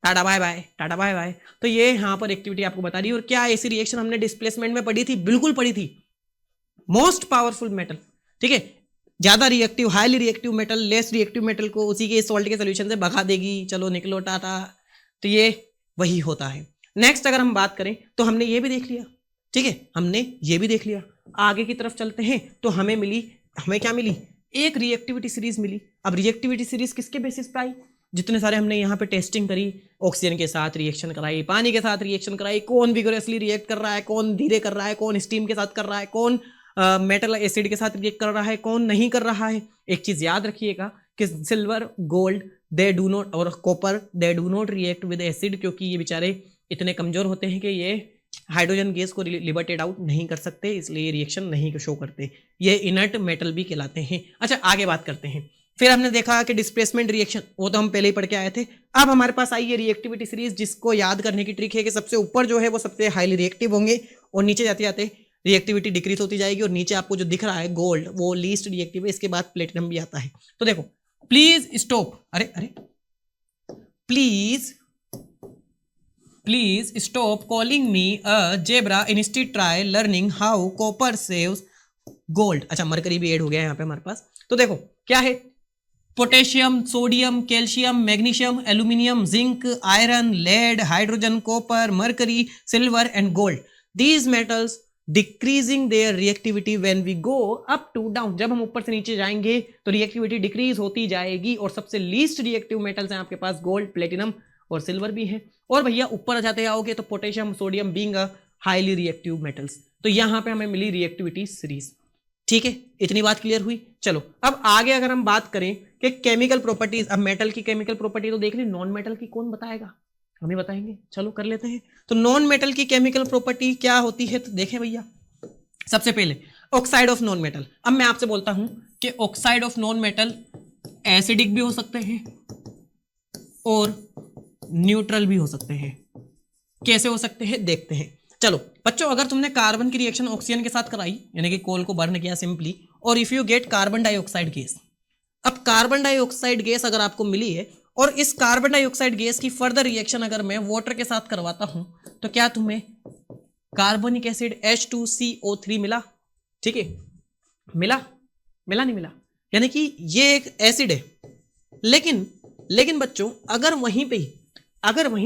tata bye bye, tata bye bye. तो ये यहाँ पर एक्टिविटी आपको बता दी। और क्या ऐसी रिएक्शन हमने डिस्प्लेसमेंट में पढ़ी थी? बिल्कुल पढ़ी थी। मोस्ट पावरफुल मेटल, ठीक है, ज्यादा reactive, highly reactive metal less reactive metal को उसी के सॉल्ट के सोल्यूशन से भगा देगी, चलो निकलो टाटा। तो ये वही होता है। नेक्स्ट अगर हम बात करें तो हमने ये भी देख लिया, ठीक है, हमने ये भी देख लिया। आगे की तरफ चलते हैं तो हमें क्या मिली? एक रिएक्टिविटी सीरीज मिली। अब रिएक्टिविटी सीरीज किसके बेसिस पे आई? जितने सारे हमने यहाँ पे टेस्टिंग करी, ऑक्सीजन के साथ रिएक्शन कराई, पानी के साथ रिएक्शन कराई, कौन विगोरसली रिएक्ट कर रहा है, कौन धीरे कर रहा है, कौन स्टीम के साथ कर रहा है, कौन मेटल एसिड के साथ रिएक्ट कर रहा है, कौन नहीं कर रहा है। एक चीज याद रखिएगा कि silver, gold they do not, और copper they do not react with acid, क्योंकि ये बेचारे इतने कमजोर होते हैं कि ये हाइड्रोजन गैस को लिबरेटेड आउट नहीं कर सकते, इसलिए रिएक्शन नहीं शो करते, ये इनर्ट मेटल भी कहलाते हैं। अच्छा आगे बात करते हैं। फिर हमने देखा कि डिस्प्लेसमेंट रिएक्शन, वो तो हम पहले ही पढ़ के आए थे। अब हमारे पास आई है रिएक्टिविटी सीरीज, जिसको याद करने की ट्रिक है कि सबसे ऊपर जो है वो सबसे हाईली रिएक्टिव होंगे और नीचे जाते जाते रिएक्टिविटी डिक्रीज होती जाएगी, और नीचे आपको जो दिख रहा है गोल्ड वो लीस्ट रिएक्टिव है, इसके बाद प्लेटिनम भी आता है। तो देखो प्लीज स्टॉप, अरे please stop calling me a zebra, instead try learning how copper saves gold. अच्छा मरकरी भी ऐड हो गया यहाँ पे हमारे पास। तो देखो क्या है, potassium, sodium, calcium, magnesium, aluminium, zinc, iron, lead, hydrogen, copper, mercury, silver and gold, these metals decreasing their reactivity when we go up to down. जब हम ऊपर से नीचे जाएंगे तो रिएक्टिविटी डिक्रीज होती जाएगी, और सबसे लीस्ट रिएक्टिव मेटल्स हैं आपके पास गोल्ड, प्लेटिनम और सिल्वर भी है। और भैया ऊपर जाते आओगे तो potassium, sodium being a highly reactive metals, तो यहां पे हमें मिली रिएक्टिविटी सीरीज। ठीक है, इतनी बात क्लियर हुई। चलो अब आगे अगर हम बात करें कि केमिकल प्रॉपर्टीज, अब मेटल की केमिकल प्रॉपर्टी तो देख ली, नॉन मेटल की कौन बताएगा, हमें बताएंगे। चलो कर लेते हैं। तो नॉन मेटल की केमिकल प्रॉपर्टी क्या होती है, तो देखें भैया, सबसे पहले ऑक्साइड ऑफ नॉन मेटल। अब मैं आपसे बोलता हूं कि oxide of non metal acidic भी हो सकते हैं और न्यूट्रल भी हो सकते हैं। कैसे हो सकते हैं देखते हैं। चलो बच्चों, अगर तुमने कार्बन की रिएक्शन ऑक्सीजन के साथ कराई, यानी कि कोल को बर्न किया सिंपली, और if you get carbon dioxide gas, अब कार्बन डाइऑक्साइड गैस अगर आपको मिली है और इस कार्बन डाइऑक्साइड गैस की फर्दर रिएक्शन अगर मैं वाटर के साथ करवाता हूं, तो क्या तुम्हें कार्बोनिक एसिड H2CO3 मिला? ठीक है, मिला नहीं मिला? यानी कि ये एक एसिड है, लेकिन बच्चों अगर वहीं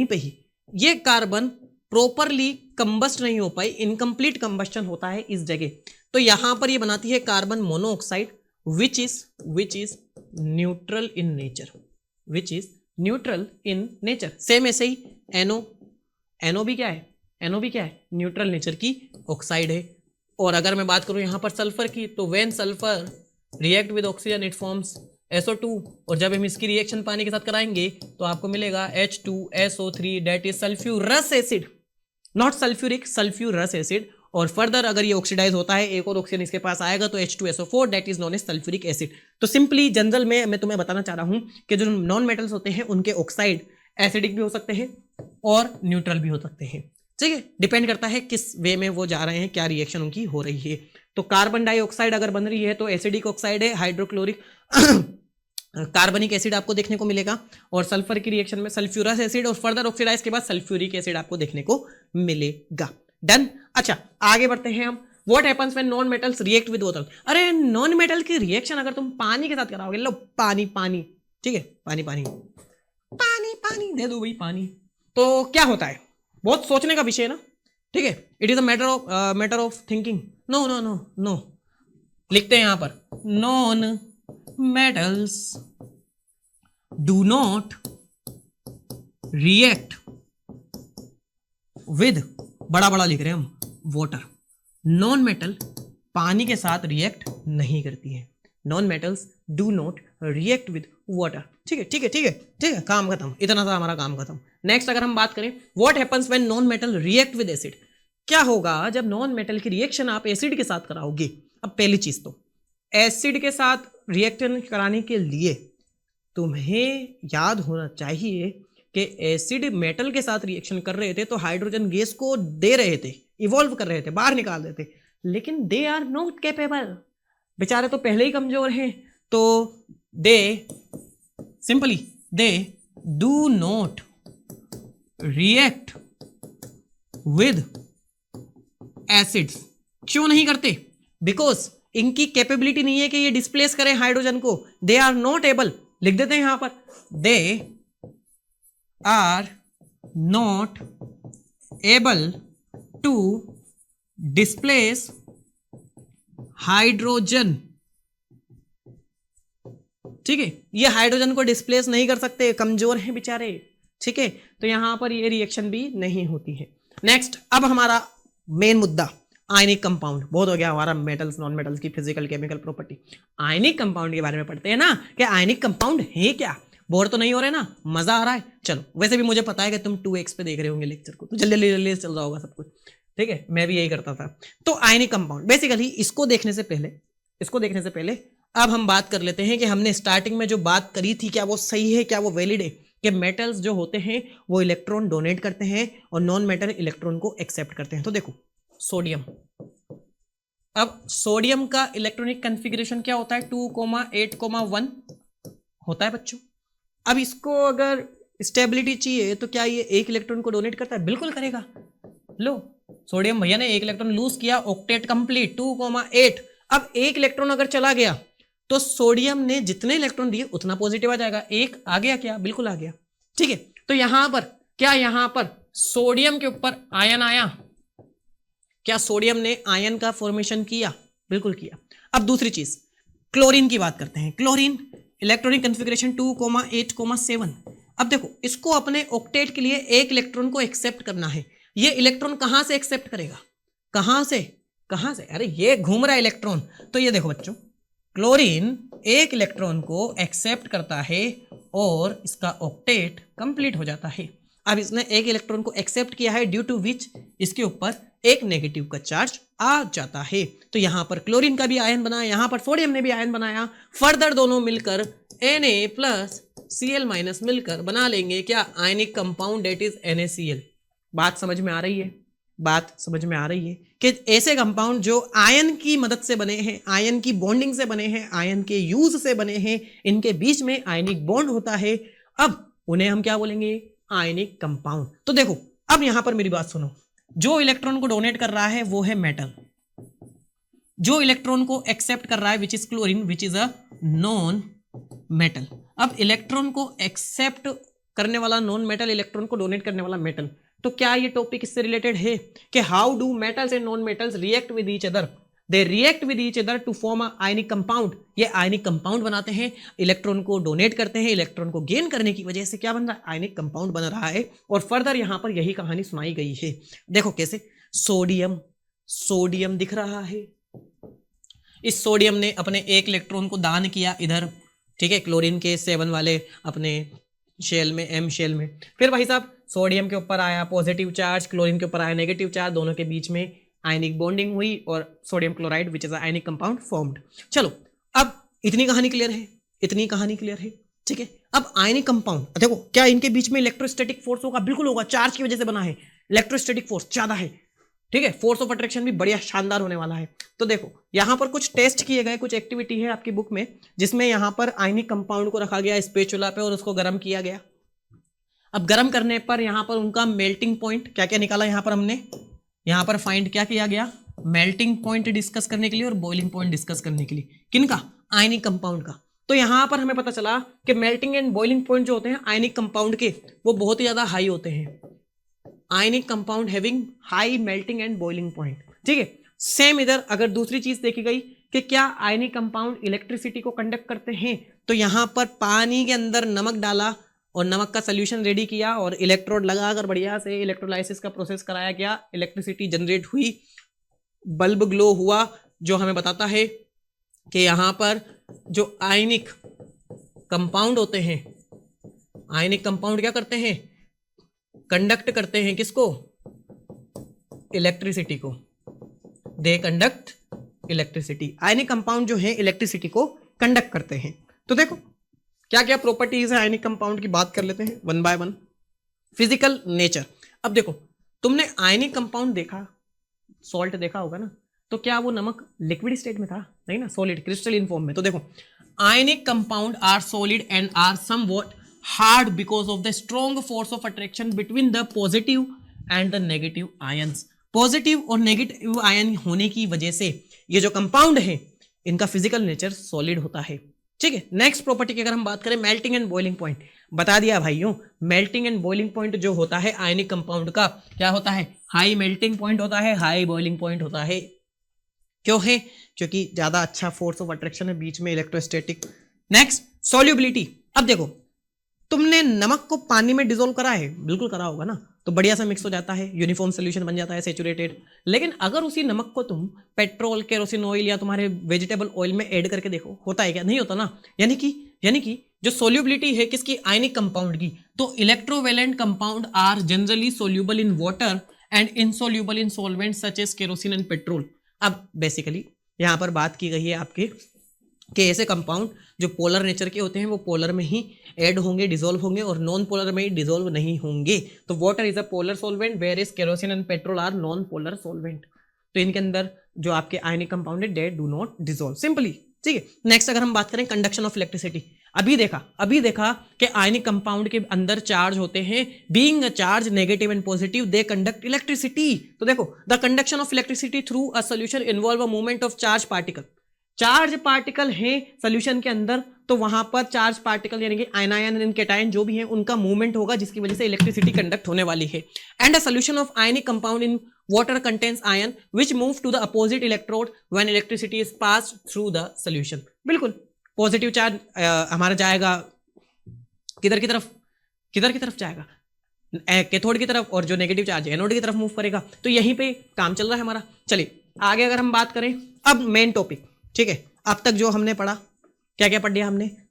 पे ही ये कार्बन प्रॉपरली कंबस्ट नहीं हो पाई, इनकम्प्लीट कंबस्टन होता है इस जगह, तो यहां पर ये बनाती है carbon monoxide which is neutral in nature. Same ऐसे ही NO भी क्या है, न्यूट्रल नेचर की ऑक्साइड है। और अगर मैं बात करूं यहां पर सल्फर की, तो when sulphur react with oxygen it forms SO2, और जब हम इसकी रिएक्शन पानी के साथ कराएंगे तो आपको मिलेगा H2SO3, that is sulphurous acid, not sulphuric, sulphurous acid. और फर्दर अगर ये ऑक्सीडाइज होता है, एक और ऑक्सीजन इसके पास आएगा, तो H2SO4, that is known as sulphuric acid. तो सिंपली जनरल में मैं तुम्हें बताना चाह रहा हूं कि जो नॉन मेटल्स होते हैं उनके ऑक्साइड एसिडिक भी हो सकते हैं और न्यूट्रल भी हो सकते हैं। ठीक है, डिपेंड करता है किस वे में वो जा रहे हैं, क्या रिएक्शन उनकी हो रही है। तो कार्बन डाइऑक्साइड अगर बन रही है तो एसिडिक ऑक्साइड है, हाइड्रोक्लोरिक कार्बनिक एसिड आपको देखने को मिलेगा, और सल्फर की रिएक्शन में सल्फ्यूरस एसिड, और फर्दर ऑक्सीडाइज के बाद सल्फ्यूरिक एसिड आपको देखने को मिलेगा। डन। अच्छा आगे बढ़ते हैं हम। What happens when non metals react with water? अरे नॉन मेटल की रिएक्शन अगर तुम पानी के साथ कराओगे, लो पानी, ठीक है, पानी दे दो भाई पानी, तो क्या होता है? बहुत सोचने का विषय है ना। ठीक है, it is a matter of thinking. No, लिखते हैं यहां पर, non metals do not react with, बड़ा लिख रहे हैं हम, water। नॉन मेटल पानी के साथ रिएक्ट नहीं करती है। Non metals do not react with water. ठीक है, काम खत्म, इतना सा हमारा काम खत्म। नेक्स्ट अगर हम बात करें, what happens when non metal react with acid? क्या होगा जब नॉन मेटल की रिएक्शन आप एसिड के साथ कराओगे? अब पहली चीज तो एसिड के साथ रिएक्शन कराने के लिए तुम्हें याद होना चाहिए कि एसिड मेटल के साथ रिएक्शन कर रहे थे तो हाइड्रोजन गैस को दे रहे थे, इवॉल्व कर रहे थे, बाहर निकाल रहे थे, लेकिन दे आर नॉट कैपेबल, बेचारे तो पहले ही कमजोर हैं, तो दे do not react with acids. क्यों नहीं करते? बिकॉज इनकी कैपेबिलिटी नहीं है कि ये डिस्प्लेस करें हाइड्रोजन को। दे आर नॉट एबल, लिख देते हैं यहां पर, they are not able to displace hydrogen. ठीक है, ये हाइड्रोजन को डिस्प्लेस नहीं कर सकते, कमजोर हैं बेचारे। ठीक है, तो यहां पर ये रिएक्शन भी नहीं होती है। नेक्स्ट, अब हमारा मेन मुद्दा आयनिक कंपाउंड। बहुत हो गया हमारा मेटल्स नॉन मेटल्स की physical chemical property. Ionic compound के बारे में पढ़ते हैं ना, कि आयनिक कंपाउंड है क्या। बोर तो नहीं हो रहे ना, मजा आ रहा है। चलो, वैसे भी मुझे पता है कि तुम 2x पे देख रहे होंगे लेक्चर को, तो जल्दी चल रहा होगा सब कुछ। ठीक है, मैं भी यही करता था। तो आयनिक कंपाउंड बेसिकली इसको देखने से पहले अब हम बात कर लेते हैं कि हमने स्टार्टिंग में जो बात करी थी, क्या वो सही है, क्या वो वैलिड है, कि मेटल्स जो होते हैं वो इलेक्ट्रॉन डोनेट करते हैं और नॉन मेटल इलेक्ट्रॉन को एक्सेप्ट करते हैं। तो देखो सोडियम, अब सोडियम का इलेक्ट्रॉनिक कॉन्फ़िगरेशन क्या होता है? 2,8,1 होता है बच्चों। अब इसको अगर स्टेबिलिटी चाहिए तो क्या ये एक इलेक्ट्रॉन को डोनेट करता है? बिल्कुल करेगा। लो, सोडियम भैया ने एक इलेक्ट्रॉन लूज किया, ऑक्टेट कंप्लीट 2,8। अब एक इलेक्ट्रॉन अगर चला गया तो सोडियम ने जितने इलेक्ट्रॉन दिए उतना पॉजिटिव आ जाएगा। एक आ गया क्या? बिल्कुल आ गया। ठीक है, तो यहां पर क्या, यहां पर सोडियम के ऊपर आयन आया, क्या सोडियम ने आयन का फॉर्मेशन किया? बिल्कुल किया। अब दूसरी चीज क्लोरीन की बात करते हैं। Chlorine electronic configuration 2,8,7। अब देखो इसको अपने ऑक्टेट के लिए एक इलेक्ट्रॉन को एक्सेप्ट करना है। ये इलेक्ट्रॉन कहां से एक्सेप्ट करेगा? कहां से? अरे ये घूम रहा है इलेक्ट्रॉन। तो ये देखो बच्चों, क्लोरीन एक इलेक्ट्रॉन को एक्सेप्ट करता है और इसका ऑक्टेट कंप्लीट हो जाता है। अब इसने एक इलेक्ट्रॉन को एक्सेप्ट किया है, ड्यू टू विच इसके ऊपर एक नेगेटिव का चार्ज आ जाता है। तो यहां पर क्लोरीन का भी आयन बनाया, यहां पर सोडियम ने भी आयन बनाया। फर्दर दोनों मिलकर Na+Cl- मिलकर बना लेंगे क्या? Ionic compound, that is NaCl। बात समझ में आ रही है? बात समझ में आ रही है कि ऐसे कंपाउंड जो आयन की मदद से बने हैं, आयन की बॉन्डिंग से बने हैं, आयन के यूज से बने हैं, इनके बीच में आयनिक बॉन्ड होता है, अब उन्हें हम क्या बोलेंगे? Ionic compound. तो देखो अब यहां पर मेरी बात सुनो, जो इलेक्ट्रॉन को डोनेट कर रहा है वो है मेटल, जो इलेक्ट्रॉन को एक्सेप्ट कर रहा है which is chlorine, which is a non metal. अब इलेक्ट्रॉन को एक्सेप्ट करने वाला नॉन मेटल, इलेक्ट्रॉन को डोनेट करने वाला मेटल। तो क्या ये टॉपिक इससे रिलेटेड है कि how do metals and non metals react with each other? They react with each other to form a ionic compound. ये आयनिक कंपाउंड बनाते हैं, इलेक्ट्रॉन को डोनेट करते हैं, इलेक्ट्रॉन को गेन करने की वजह से क्या बन रहा है? आयनिक कंपाउंड बन रहा है। और फर्दर यहां पर यही कहानी सुनाई गई है। देखो कैसे, सोडियम दिख रहा है, इस सोडियम ने अपने एक इलेक्ट्रॉन को दान किया इधर, ठीक है, क्लोरीन के 7 वाले अपने शेल में, M शेल में। फिर भाई साहब सोडियम के ऊपर आया पॉजिटिव चार्ज, क्लोरीन के ऊपर आया नेगेटिव चार्ज, दोनों के बीच में आयनिक बॉन्डिंग हुई और sodium chloride which is ionic compound formed. चलो अब इतनी कहानी क्लियर है, इतनी कहानी क्लियर है, ठीक है। अब आयनिक कंपाउंड देखो, क्या इनके बीच में इलेक्ट्रोस्टैटिक फोर्स होगा? बिल्कुल होगा, चार्ज की वजह से बना है, इलेक्ट्रोस्टैटिक फोर्स ज्यादा है, ठीक है। फोर्स ऑफ अट्रैक्शन भी बढ़िया शानदार होने वाला है। तो देखो यहां पर कुछ टेस्ट किए गए, कुछ एक्टिविटी है आपकी बुक में, जिसमें यहां पर आयनिक कंपाउंड को रखा गया स्पेचुला पे और उसको गर्म किया गया। अब गर्म करने पर यहां पर उनका मेल्टिंग पॉइंट क्या क्या निकाला, यहां पर हमने यहां पर फाइंड क्या किया गया? मेल्टिंग पॉइंट डिस्कस करने के लिए और बॉइलिंग पॉइंट डिस्कस करने के लिए। किनका? आयनिक कंपाउंड का। तो यहां पर हमें पता चला कि मेल्टिंग एंड बॉइलिंग पॉइंट जो होते हैं आयनिक कंपाउंड के, वो बहुत ही ज्यादा हाई होते हैं। Ionic compound having high melting and boiling point, ठीक है। सेम इधर अगर दूसरी चीज देखी गई कि क्या आयनिक कंपाउंड इलेक्ट्रिसिटी को कंडक्ट करते हैं, तो यहां पर पानी के अंदर नमक डाला और नमक का सोल्यूशन रेडी किया और इलेक्ट्रोड लगाकर बढ़िया से इलेक्ट्रोलाइसिस का प्रोसेस कराया गया, इलेक्ट्रिसिटी जनरेट हुई, बल्ब ग्लो हुआ, जो हमें बताता है कि यहां पर जो आयनिक कंपाउंड होते हैं, आयनिक कंपाउंड क्या करते हैं? कंडक्ट करते हैं किसको? इलेक्ट्रिसिटी को। They conduct electricity. Ionic compound जो है इलेक्ट्रिसिटी को कंडक्ट करते हैं। तो देखो क्या क्या प्रॉपर्टीज है आयनिक कंपाउंड की, बात कर लेते हैं one by one. Physical nature. अब देखो तुमने आयनिक कंपाउंड देखा, सॉल्ट देखा होगा ना, तो क्या वो नमक लिक्विड स्टेट में था? नहीं ना, सॉलिड क्रिस्टलिन फॉर्म में। तो देखो ionic compound are solid and are somewhat hard because of the strong force of attraction between the positive and the negative ions. Positive और नेगेटिव आयन होने की वजह से ये जो कंपाउंड है इनका फिजिकल नेचर सॉलिड होता है, ठीक है। नेक्स्ट प्रॉपर्टी की अगर हम बात करें, मेल्टिंग एंड बॉइलिंग पॉइंट, बता दिया भाइयों, मेल्टिंग एंड बॉइलिंग पॉइंट जो होता है आयनिक कंपाउंड का, क्या होता है? हाई मेल्टिंग पॉइंट होता है, हाई बॉइलिंग पॉइंट होता है। क्यों है? क्योंकि ज्यादा अच्छा फोर्स ऑफ अट्रैक्शन है बीच में, इलेक्ट्रोस्टैटिक। Next solubility. अब देखो तुमने नमक को पानी में डिसॉल्व करा है, बिल्कुल करा होगा ना, तो बढ़िया सा मिक्स हो जाता है, यूनिफॉर्म सोल्यूशन बन जाता है, सैचुरेटेड। लेकिन अगर उसी नमक को तुम पेट्रोल, केरोसिन ऑयल या तुम्हारे वेजिटेबल ऑयल में ऐड करके देखो, होता है क्या? नहीं होता ना। यानी कि जो सोल्यूबिलिटी है किसकी? आयनिक कंपाउंड की। तो electrovalent compound are generally soluble in water and insoluble in solvent such as kerosene and petrol. अब बेसिकली यहां पर बात की गई है आपके कि ऐसे कंपाउंड जो पोलर नेचर के होते हैं वो पोलर में ही ऐड होंगे, डिसॉल्व होंगे, और नॉन पोलर में ही डिसॉल्व नहीं होंगे। तो water is a polar solvent where is kerosene and petrol are non polar solvent. तो इनके अंदर जो आपके आयनिक कंपाउंड है they do not dissolve, simply, ठीक है। नेक्स्ट अगर हम बात करें कंडक्शन ऑफ इलेक्ट्रिसिटी, अभी देखा कि आयनिक कंपाउंड के अंदर चार्ज होते हैं, being a charge negative and positive they conduct electricity. तो देखो the conduction of electricity through a solution involve a movement of charge particle. Charge particle है सोल्यूशन के अंदर, तो वहां पर चार्ज पार्टिकल यानी कि आयनायन एंड कैटायन जो भी है उनका मूवमेंट होगा, जिसकी वजह से इलेक्ट्रिसिटी कंडक्ट होने वाली है। And a solution of ionic compound in water contains ion which move to the opposite electrode when electricity is passed through the solution. बिल्कुल पॉजिटिव चार्ज हमारा जाएगा किधर की तरफ जाएगा, कैथोड की तरफ, और जो नेगेटिव चार्ज है एनोड की तरफ मूव करेगा। तो यहीं पे काम चल रहा है हमारा। चलिए आगे अगर हम बात करें, अब मेन टॉपिक, ठीक है, अब तक जो हमने पढ़ा, क्या क्या पढ़ लिया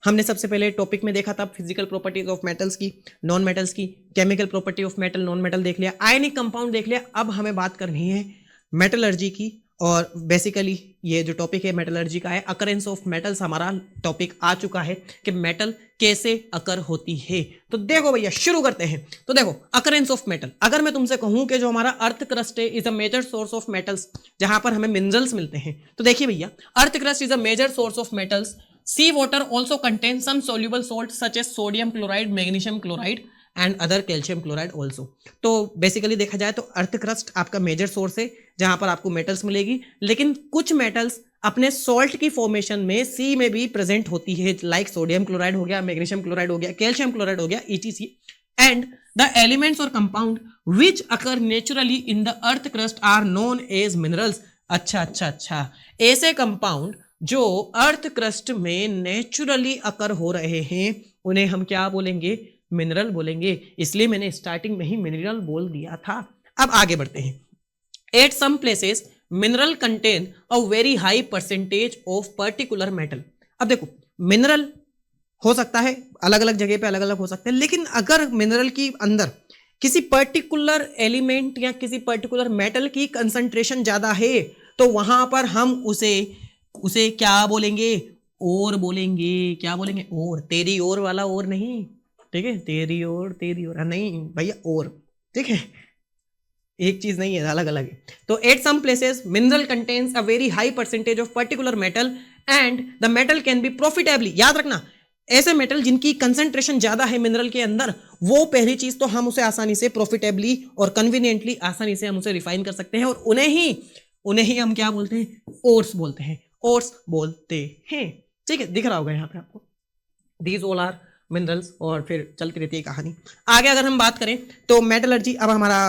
हमने सबसे पहले टॉपिक में देखा था फिजिकल प्रॉपर्टीज ऑफ मेटल्स की, नॉन मेटल्स की, chemical property of metal, non metal देख लिया, आयनिक कंपाउंड देख लिया। अब हमें बात करनी है मेटलर्जी की, और बेसिकली ये जो टॉपिक है मेटलर्जी का है। अकरेंस ऑफ मेटल्स हमारा टॉपिक आ चुका है कि मेटल कैसे अकर होती है। तो देखो भैया शुरू करते हैं। तो देखो अकरेंस ऑफ मेटल, अगर मैं तुमसे कहूं कि जो हमारा अर्थ क्रस्ट है is a major source of metals, जहां पर हमें मिनरल्स मिलते हैं, तो देखिए भैया earth crust is a major source of metals. Sea water also contain some soluble salt such as sodium chloride, magnesium chloride and other calcium chloride also. तो basically देखा जाए तो अर्थ क्रस्ट आपका मेजर सोर्स है जहां पर आपको metals मिलेगी, लेकिन कुछ मेटल्स अपने सॉल्ट की फॉर्मेशन में सी में भी प्रेजेंट होती है, लाइक सोडियम क्लोराइड हो गया, मैग्नीशियम क्लोराइड हो गया, कैल्शियम क्लोराइड हो गया, ETC। एंड द एलिमेंट्स और compound which occur naturally in the earth crust are known as minerals. अच्छा, ऐसे कंपाउंड जो अर्थ क्रस्ट में नेचुरली अकर हो रहे हैं उन्हें हम क्या बोलेंगे? मिनरल बोलेंगे। इसलिए मैंने स्टार्टिंग में ही मिनरल बोल दिया था। अब आगे बढ़ते हैं। At some places mineral contain a very high percentage of particular metal. अब देखो मिनरल हो सकता है अलग अलग जगह पे अलग अलग हो सकते हैं, लेकिन अगर मिनरल की अंदर किसी पर्टिकुलर एलिमेंट या किसी पर्टिकुलर मेटल की कंसंट्रेशन ज्यादा है तो वहां पर हम उसे क्या बोलेंगे? और बोलेंगे। क्या बोलेंगे? और। तेरी ओर वाला और नहीं, ठीक है, तेरी ओर नहीं भैया, और, ठीक है, एक चीज नहीं है, अलग अलग है। तो at some places mineral contains a very high percentage of particular metal and the metal can be profitably. याद रखना, ऐसे मेटल जिनकी कंसंट्रेशन ज्यादा है मिनरल के अंदर, वो पहली चीज तो हम उसे आसानी से प्रॉफिटेबली और कन्वीनियंटली आसानी से हम उसे रिफाइन कर सकते हैं, और उन्हें ही हम क्या बोलते हैं? ओर्स बोलते हैं, ओर्स बोलते हैं। ठीक है, दिख रहा होगा यहाँ पे आपको, दीज ऑल आर मिनरल्स, और फिर चलती रहती है कहानी। आगे अगर हम बात करें तो मेटलर्जी, अब हमारा